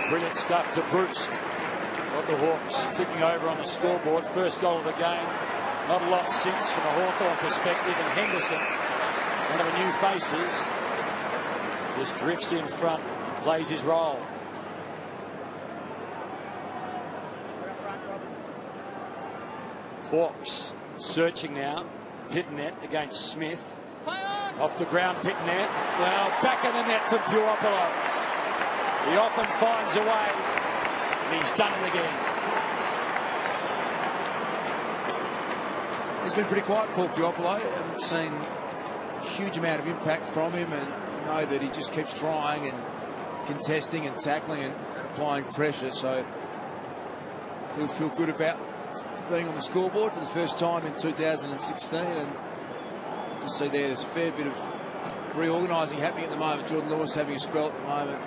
Brilliant stuff to Bruce. Got the Hawks ticking over on the scoreboard. First goal of the game. Not a lot since from a Hawthorn perspective. And Henderson, one of the new faces, just drifts in front and plays his role. Hawks searching now. Pitnet against Smith. Off the ground, Pitnet. Well, back of the net for Duopolo. He often finds a way, and he's done it again. He's been pretty quiet, Paul Duopolo. I haven't seen a huge amount of impact from him, and you know that he just keeps trying and contesting and tackling and applying pressure, so he'll feel good about being on the scoreboard for the first time in 2016. And just see there's a fair bit of reorganising happening at the moment. Jordan Lewis having a spell at the moment,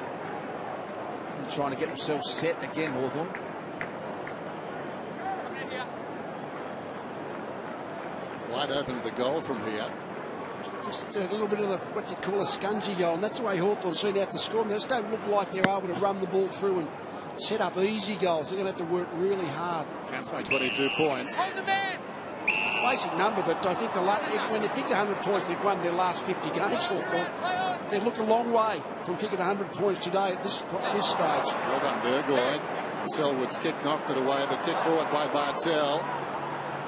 and trying to get themselves set again, Hawthorn. Wide open to the goal from here. Just a little bit of what you'd call a scungy goal, and that's the way Hawthorn seem to have to score. They just don't look like they're able to run the ball through and set up easy goals. They're going to have to work really hard. Counts by 22 points. Basic number, but I think when they picked 100 points, they've won their last 50 games, Hawthorn. They've looked a long way from kicking 100 points today at this stage. Well done, Burgoyne. Selwood's kick knocked it away, but kicked forward by Bartell.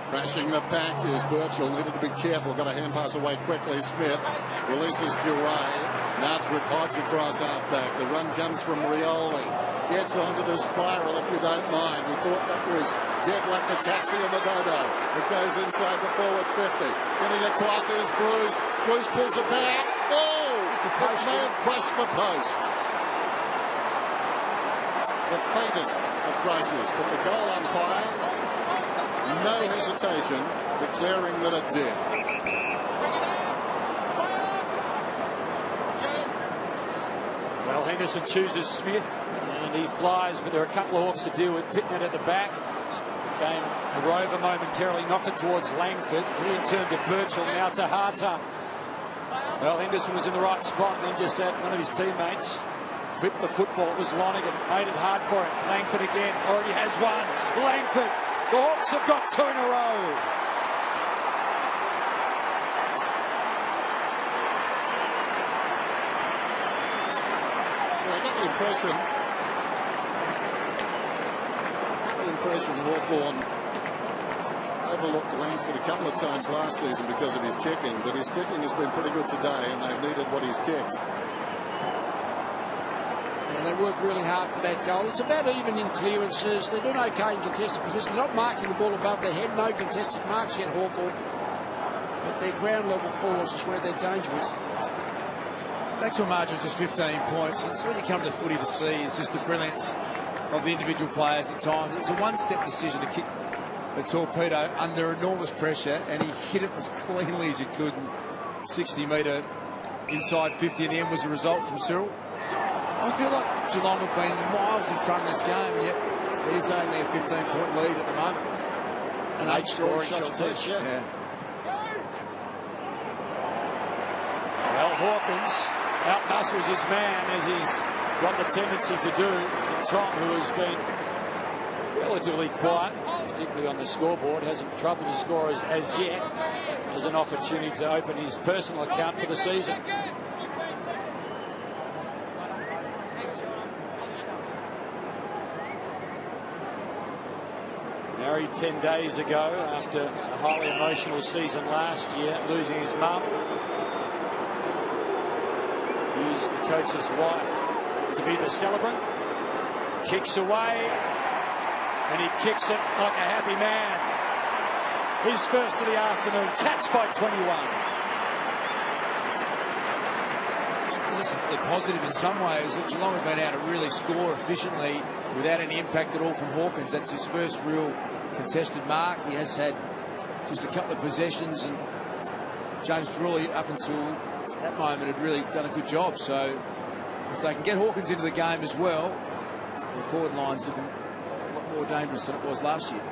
Crashing the pack is Birchall. Needed to be careful. Got a hand pass away quickly. Smith releases Duray. Now it's with Hodge across halfback. The run comes from Rioli. gets onto the spiral, if you don't mind. He thought that was dead like the taxi on the dodo. It goes inside the forward 50. Getting across is Bruce. Bruce pulls it back. Oh! The post brush for post. The faintest of brushes, but the goal umpire, no hesitation, declaring that it did. Well, Henderson chooses Smith, and he flies, but there are a couple of Hawks to deal with. Pitnet at the back. Came a rover momentarily, knocked it towards Langford. He in turn to Birchall, now to Hawthorn. Well, Henderson was in the right spot, and then just had one of his teammates clipped the football. It was Lonergan, made it hard for him. Langford again, already has one. Langford, the Hawks have got 2 in a row. I get the impression Hawthorn overlooked Langford a couple of times last season because of his kicking, but his kicking has been pretty good today, and they've needed what he's kicked. Yeah, they work really hard for that goal. It's about even in clearances. They're doing okay in contested positions. They're not marking the ball above their head. No contested marks yet, Hawthorn. But their ground level force is where they're dangerous. Back to a margin of just 15 points. It's what you come to footy to see is just the brilliance of the individual players at times. It was a one-step decision to kick the torpedo under enormous pressure, and he hit it as cleanly as you could. 60-metre inside 50, and the end was a result from Cyril. I feel like Geelong have been miles in front of this game, and yet there's only a 15-point lead at the moment. And 8 scoring shots each. Yeah. Well, Hawkins out-muscles his man, as he's got the tendency to do. And Tom, who has been relatively quiet, particularly on the scoreboard, hasn't troubled the scorers as yet, has an opportunity to open his personal account for the season. Married 10 days ago after a highly emotional season last year, losing his mum. Used the coach's wife to be the celebrant. Kicks away, and he kicks it like a happy man. His first of the afternoon, Cats by 21. The positive in some ways that Geelong have been able to really score efficiently without any impact at all from Hawkins. That's his first real contested mark. He has had just a couple of possessions, and James Frawley up until that moment had really done a good job. So if they can get Hawkins into the game as well, the forward line's looking a lot more dangerous than it was last year.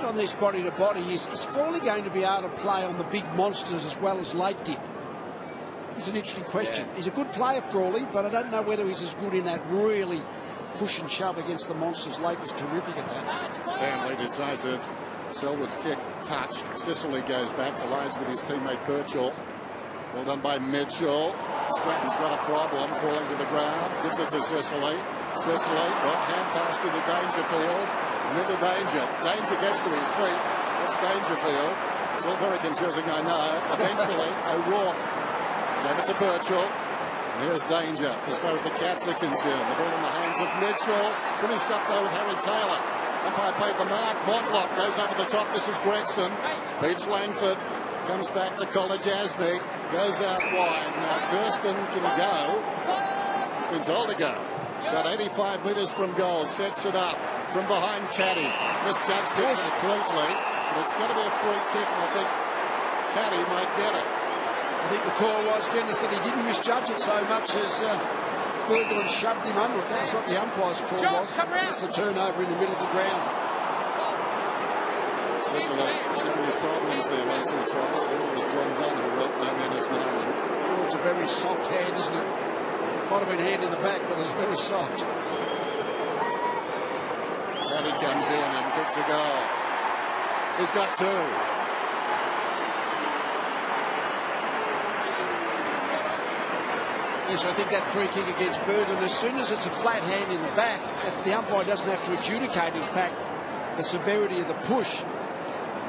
On this body to body, is Frawley going to be able to play on the big monsters as well as Lake did? It's an interesting question. Yeah. He's a good player, Frawley, but I don't know whether he's as good in that really push and shove against the monsters. Lake was terrific at that. Stanley decisive. Selwood's kick touched. Sicily goes back to lines with his teammate Birchall. Well done by Mitchell. Stratton's got a problem, falling to the ground. Gives it to Sicily. Sicily, well, hand pass to the Dangerfield. Into danger. Danger gets to his feet. It's Dangerfield. It's all very confusing, I know. Eventually, O'Rourke gave it to Birchall. Here's danger as far as the Cats are concerned. The ball in the hands of Mitchell. Finished up though with Harry Taylor. Umpire paid the mark. Montlock goes over the top. This is Gregson. Beats Langford. Comes back to College Asney. Goes out wide. Now Kirsten can go. It's been told to go. About 85 metres from goal. Sets it up from behind Caddy. Misjudged it completely. But it's going to be a free kick, and I think Caddy might get it. I think the call was, Dennis, that he didn't misjudge it so much as Berglund shoved him under it. That's what the umpire's call was. That's the turnover in the middle of the ground. Sicily just having his problems there once or twice. I think it was John Gunn who wrote no man is Marlon. Oh, it's a very soft hand, isn't it? Might have been hand in the back, but it's very soft. Caddy comes in and kicks a goal. He's got 2. Yes, I think that free kick against Berglund, as soon as it's a flat hand in the back, the umpire doesn't have to adjudicate, in fact, the severity of the push.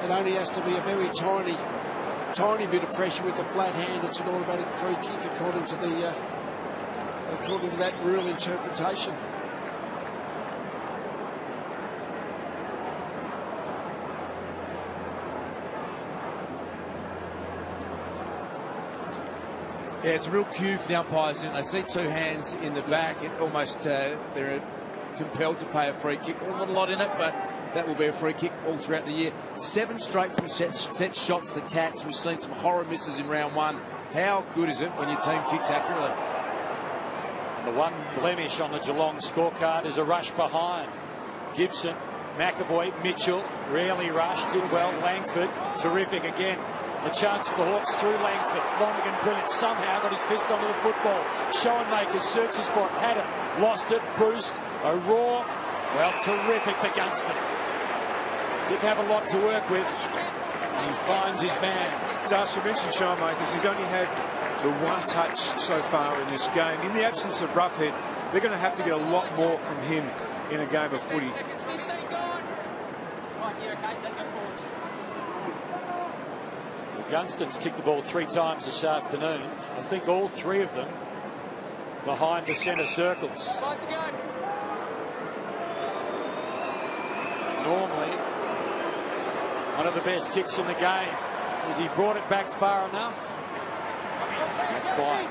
It only has to be a very tiny tiny bit of pressure with the flat hand, it's an automatic free kick according to that rule interpretation. Yeah, it's a real cue for the umpires. They see two hands in the back. It almost they're compelled to pay a free kick. Not a lot in it, but that will be a free kick all throughout the year. 7 straight from set shots, the Cats. We've seen some horror misses in round 1. How good is it when your team kicks accurately? And the one blemish on the Geelong scorecard is a rush behind. Gibson, McAvoy, Mitchell, rarely rushed, did well. Langford, terrific again. A chance for the Hawks through Langford. Lonergan, brilliant. Somehow got his fist onto the football. Schoenmakers searches for it. Had it. Lost it. Bruce. O'Rourke. Well, terrific for Gunston. Didn't have a lot to work with. And he finds his man. Das, you mentioned Schoenmakers. He's only had the 1 touch so far in this game. In the absence of Roughhead, they're going to have to get a lot more from him in a game of footy. Gunston's kicked the ball 3 times this afternoon. I think all 3 of them behind the centre circles. Normally, one of the best kicks in the game. Has he brought it back far enough? Not quite.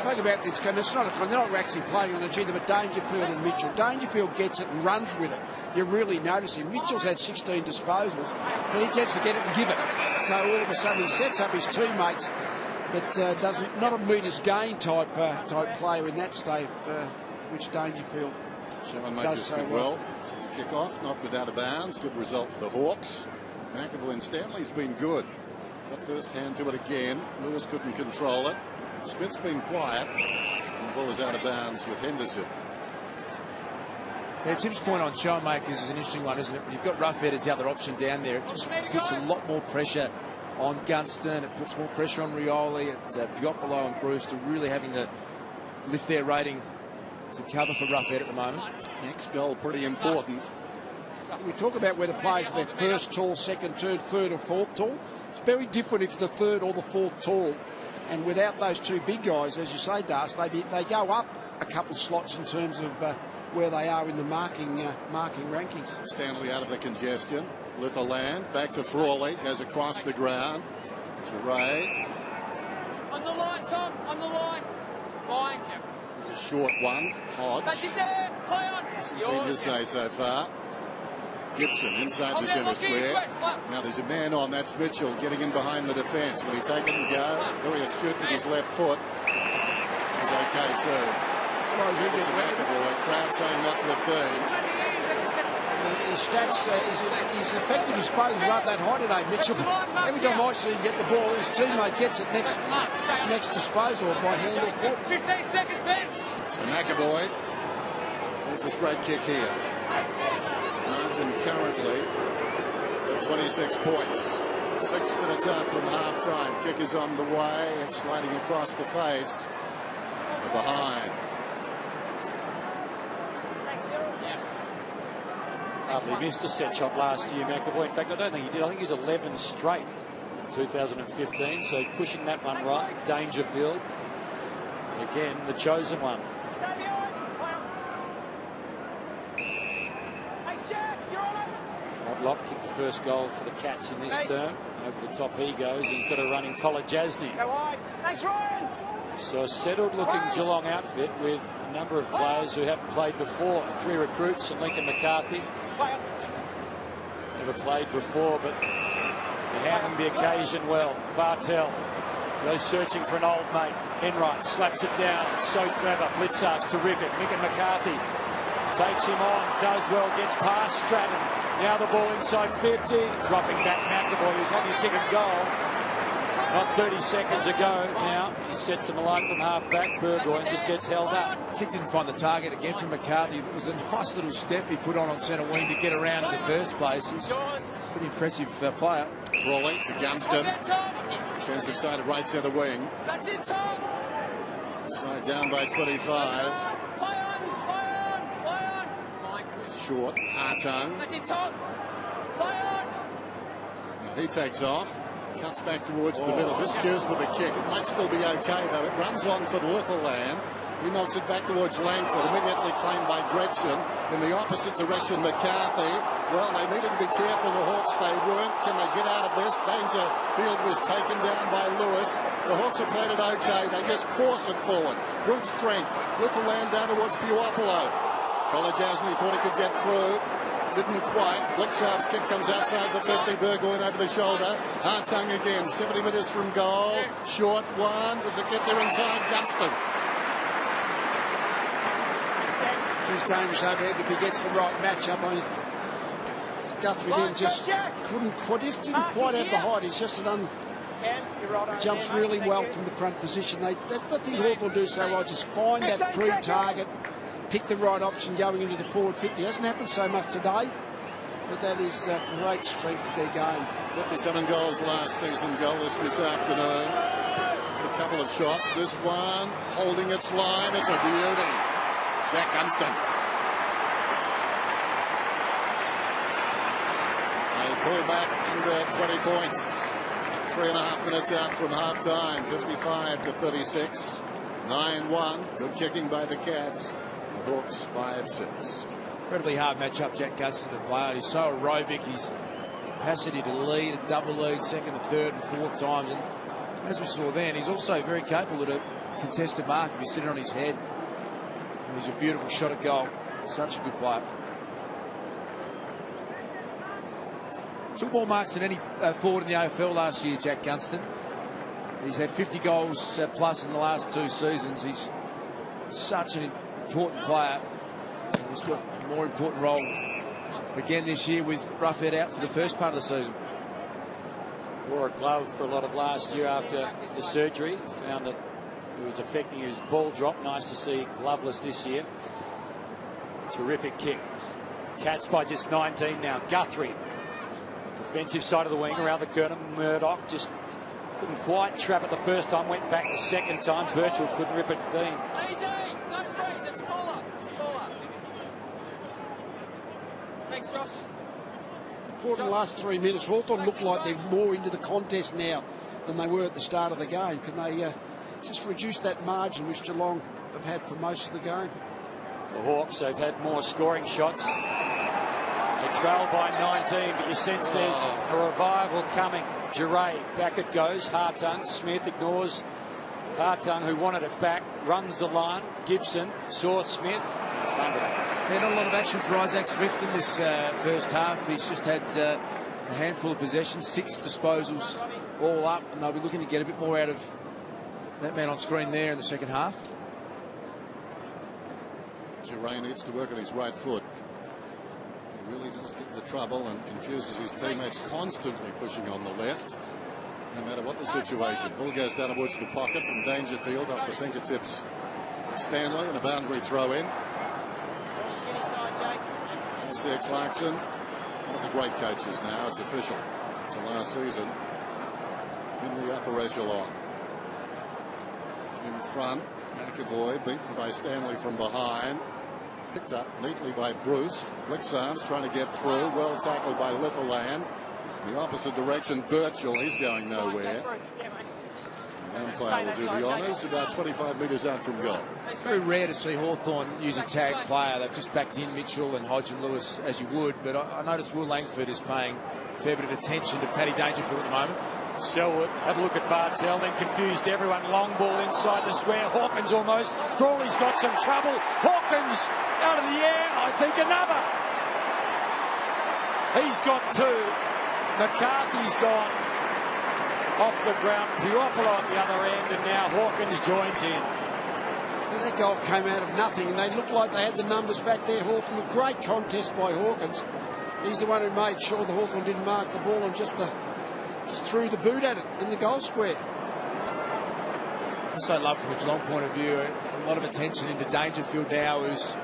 Spoke about this game. It's not they're not actually playing on it either, but Dangerfield and Mitchell. Dangerfield gets it and runs with it. You really notice him. Mitchell's had 16 disposals, but he tends to get it and give it. So all of a sudden he sets up his teammates, but doesn't not a metres gain type player in that state, which Dangerfield does so well. For the kick-off, knocked it out of bounds. Good result for the Hawks. McAvoy and Stanley's been good. Got first hand to it again. Lewis couldn't control it. Smith's been quiet. And the ball is out of bounds with Henderson. Yeah, Tim's point on Schoenmakers is an interesting one, isn't it? When you've got Roughhead as the other option down there, it just puts a lot more pressure on Gunston. It puts more pressure on Rioli. Piopolo and Bruce are really having to lift their rating to cover for Roughhead at the moment. Next goal pretty important. We talk about whether players are their first tall, second, third or fourth tall. It's very different if the third or the fourth tall. And without those 2 big guys, as you say, Das, they go up a couple of slots in terms of where they are in the marking rankings. Stanley out of the congestion. Litherland back to Frawley, goes across the ground. Giray. On the line, Tom, on the line. Line. A short one. Hodge. That's it there. Play on. Hasn't been his day so far. Gibson inside the centre square. Now there's a man on, that's Mitchell, getting in behind the defence. Will he take it and go? Very astute with his left foot. He's okay too. Give it to McAvoy. Crowd saying not 15. His stats, his effective disposals aren't that high today, Mitchell. Every time I see him get the ball, his teammate gets it next disposal by hand or foot. 15 seconds, Ben. So McAvoy gets a straight kick here. Margin currently at 26 points. 6 minutes out from half-time. Kick is on the way. It's sliding across the face. The behind. Hardly missed a set shot last year, McAvoy. In fact, I don't think he did. I think he was 11 straight in 2015. So pushing that one right. Dangerfield. Again, the chosen one. Modlop kicked the first goal for the Cats in this term. Over the top he goes. He's got a run in Collar Jasny. Thanks, Ryan. So a settled looking Geelong outfit with a number of players who haven't played before. 3 recruits and Lincoln McCarthy. Never played before, but they're handling the occasion well. Bartel goes searching for an old mate. Enright slaps it down. So clever. Blitzar's terrific. Lincoln McCarthy takes him on. Does well. Gets past Stratton. Now the ball inside 50. Dropping back McAvoy, who's having a kick and goal. Not 30 seconds ago now. He sets him alight from half-back. Burgoyne just gets held up. Kick didn't find the target again from McCarthy. It was a nice little step he put on centre wing to get around in the first place. He's a pretty impressive player. Frawley to Gunston. Defensive side of right centre wing. That's it, Tom. Side down by 25. Play on. My goodness. Short. Hartung. That's it, Tom. Play on. He takes off. cuts back towards the middle. Miscues with the kick. It might still be okay, though. It runs on for Litherland. He knocks it back towards Langford, immediately claimed by Gregson. In the opposite direction, McCarthy. Well, they needed to be careful, the Hawks. They weren't. Can they get out of this? Dangerfield was taken down by Lewis. The Hawks have played it okay. They just force it forward. Brute strength. Litherland down towards Puopolo. Kolodjasny thought he could get through. Didn't quite. Blitzarv's kick comes outside the 50. Burgoyne over the shoulder. Hartung again. 70 metres from goal. Short one. Does it get there in time? Gunston. He's dangerous overhead if he gets the right matchup on. Guthrie then just didn't quite have the height. He's just he jumps really well from the front position. That's the thing Hawthorn do so well. Just find that free target, pick the right option going into the forward 50. It hasn't happened so much today, but that is great strength of their game. 57 goals last season, goalless this afternoon. A couple of shots. This one holding its line. It's a beauty. Jack Gunston. They pull back under 20 points. 3.5 minutes out from half time. 55 to 36. 9-1. Good kicking by the Cats. The Hawks 5-6. Incredibly hard matchup, Jack Gunston to play on. He's so aerobic. His capacity to lead and double lead second and third and fourth times. And as we saw then, he's also very capable of a contested mark if you sit it on his head. He's a beautiful shot at goal. Such a good player. 2 more marks than any forward in the AFL last year, Jack Gunston. He's had 50 goals plus in the last 2 seasons. He's such an important player. He's got a more important role again this year with Roughhead out for the first part of the season. Wore a glove for a lot of last year after the surgery. Found that it was affecting his ball drop. Nice to see gloveless this year. Terrific kick. Cats by just 19 now. Guthrie. Defensive side of the wing around the corner. Murdoch just couldn't quite trap it the first time. Went back the second time. Birchall couldn't rip it clean. Easy. No freeze. It's a ball up. It's a ball up. Thanks, Josh. Important last 3 minutes. Hawthorn look like they're more into the contest now than they were at the start of the game. Can they just reduce that margin which Geelong have had for most of the game? The Hawks have had more scoring shots. They trail by 19, but you sense there's a revival coming. Giray, back it goes. Hartung, Smith ignores Hartung, who wanted it back, runs the line. Gibson saw Smith, thundered it. Yeah, not a lot of action for Isaac Smith in this first half. He's just had a handful of possessions, 6 disposals all up, and they'll be looking to get a bit more out of that man on screen there in the second half. Giray needs to work on his right foot. He really does get into trouble and confuses his teammates, constantly pushing on the left, no matter what the situation. Ball goes down towards the pocket from Dangerfield off the fingertips of Stanley, and a boundary throw in. Alastair Clarkson, one of the great coaches now. It's official. To last season in the upper echelon. In front, McAvoy beaten by Stanley from behind. Picked up neatly by Bruce. Blitzarv's trying to get through. Well tackled by Litherland. The opposite direction, Birchall. He's going nowhere. The umpire will do the honours. About 25 metres out from goal. It's very rare to see Hawthorn use a tag player. They've just backed in Mitchell and Hodge and Lewis as you would. But I noticed Will Langford is paying a fair bit of attention to Paddy Dangerfield at the moment. Selwood had a look at Bartell, then confused everyone. Long ball inside the square. Hawkins almost. Frawley's got some trouble. Hawkins out of the air. I think another. He's got 2. McCarthy's gone off the ground. Puopolo at the other end, and now Hawkins joins in. Well, that goal came out of nothing, and they looked like they had the numbers back there. Hawthorn, a great contest by Hawkins. He's the one who made sure the Hawthorn didn't mark the ball and just threw the boot at it in the goal square. Also love from a Geelong point of view, a lot of attention into Dangerfield now, who's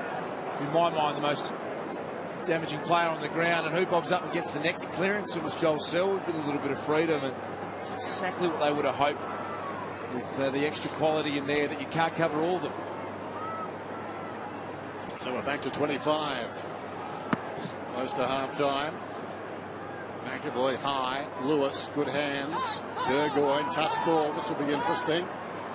in my mind the most damaging player on the ground, and who bobs up and gets the next clearance. It was Joel Selwood with a little bit of freedom, and it's exactly what they would have hoped with the extra quality in there that you can't cover all of them. So we're back to 25. Close to half time. McAvoy high. Lewis, good hands. Burgoyne, touch ball. This will be interesting.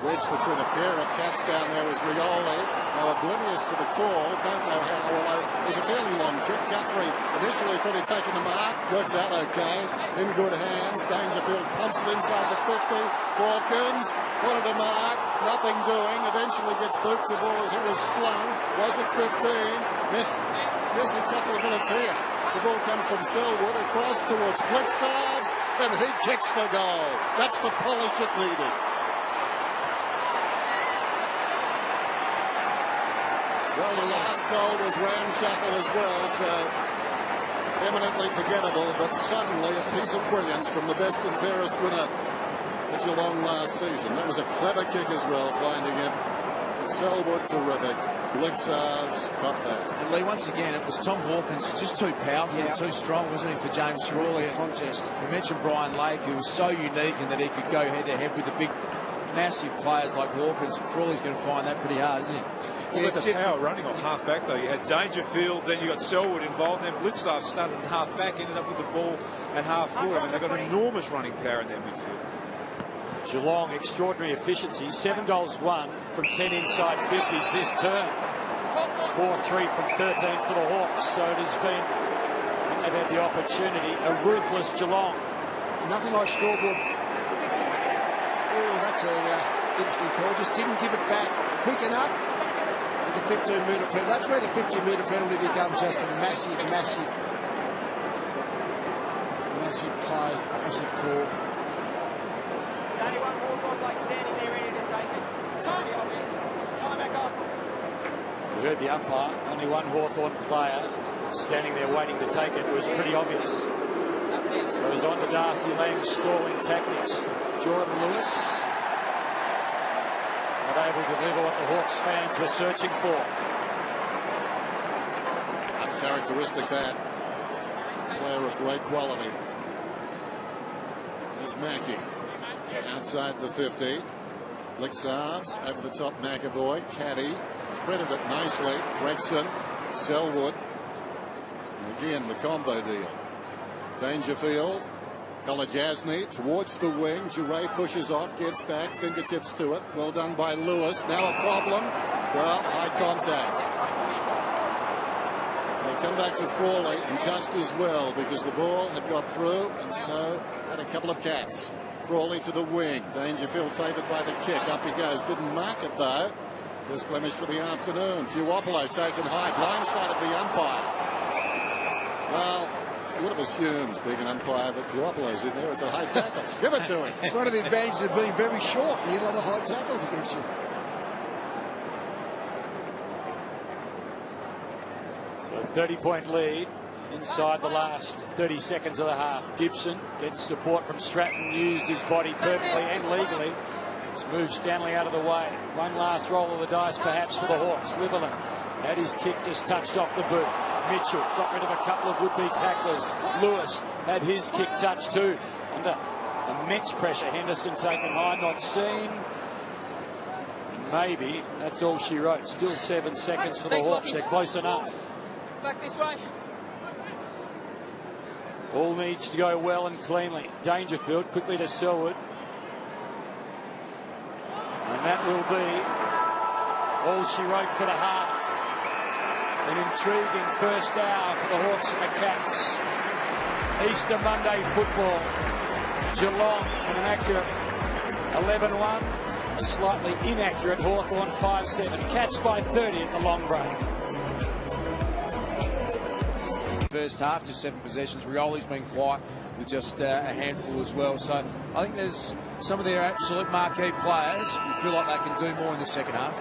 Wedge between a pair of cats down there is Rioli. Now oblivious to the call. Don't know how. Although it was a fairly long kick. Guthrie initially thought he'd taken the mark. Works out okay. In good hands. Dangerfield pumps it inside the 50. Hawkins wanted to mark. Nothing doing. Eventually gets booked the ball as he was slung. Was it 15? Miss a couple of minutes here. The ball comes from Selwood across towards Blicavs, and he kicks the goal. That's the polish it needed. Well, the last goal was ramshackle as well, so eminently forgettable, but suddenly a piece of brilliance from the best and fairest winner at Geelong last season. That was a clever kick as well, finding him. Selwood, terrific. Blicavs got that. And Lee, once again, it was Tom Hawkins, just too powerful, too strong, wasn't he, for James Frawley? Contest. We mentioned Brian Lake, who was so unique in that he could go head-to-head with the big, massive players like Hawkins. Frawley's going to find that pretty hard, isn't he? Well, the power running off half-back, though. You had Dangerfield, then you got Selwood involved, then Blicavs started at half-back, ended up with the ball at half-forward. I mean, they've got enormous running power in their midfield. Geelong, extraordinary efficiency. 7 goals won from 10 inside 50s this term. 4-3 from 13 for the Hawks. So it has been, when they've had the opportunity, a ruthless Geelong. Nothing like scoreboard. Oh, that's a interesting call. Just didn't give it back quick enough for the 15-metre penalty. That's where the 15-metre penalty becomes just a massive play, massive call. There's only one more bloke standing there ready to take it. Time back on. We heard the umpire, only one Hawthorn player standing there waiting to take it. It was pretty obvious. So he's on to Darcy Lang's stalling tactics. Jordan Lewis not able to deliver what the Hawks fans were searching for. That's characteristic, that. Player of great quality. There's Mackey. Outside the 50. Blicavs over the top. McAvoy. Caddy. Threaded it nicely. Gregson. Selwood. And again, the combo deal. Dangerfield. Kalajasny towards the wing. Jure pushes off. Gets back. Fingertips to it. Well done by Lewis. Now a problem. Well, high contact. They come back to Frawley, and just as well, because the ball had got through, and so had a couple of cats. Frawley to the wing. Dangerfield favoured by the kick. Up he goes. Didn't mark it, though. First blemish for the afternoon. Puopolo taken high. Blindside of the umpire. Well, you would have assumed, being an umpire, that Puopolo's in there. It's a high tackle. Give it to him. It's one of the advantages of being very short. You get a lot of high tackles against you. So a 30-point lead inside the last 30 seconds of the half. Gibson gets support from Stratton, used his body perfectly and legally. Just moved Stanley out of the way. One last roll of the dice perhaps for the Hawks. Litherland had his kick just touched off the boot. Mitchell got rid of a couple of would-be tacklers. Lewis had his kick touched too. Under immense pressure. Henderson taken high, not seen. And maybe that's all she wrote. Still 7 seconds for the Hawks. They're close enough. Back this way. All needs to go well and cleanly. Dangerfield quickly to Selwood. And that will be all she wrote for the half. An intriguing first hour for the Hawks and the Cats. Easter Monday football. Geelong in an accurate 11-1. A slightly inaccurate Hawthorn 5-7. Cats by 30 at the long break. First half, just 7 possessions. Rioli's been quiet with just a handful as well. So I think there's some of their absolute marquee players who feel like they can do more in the second half.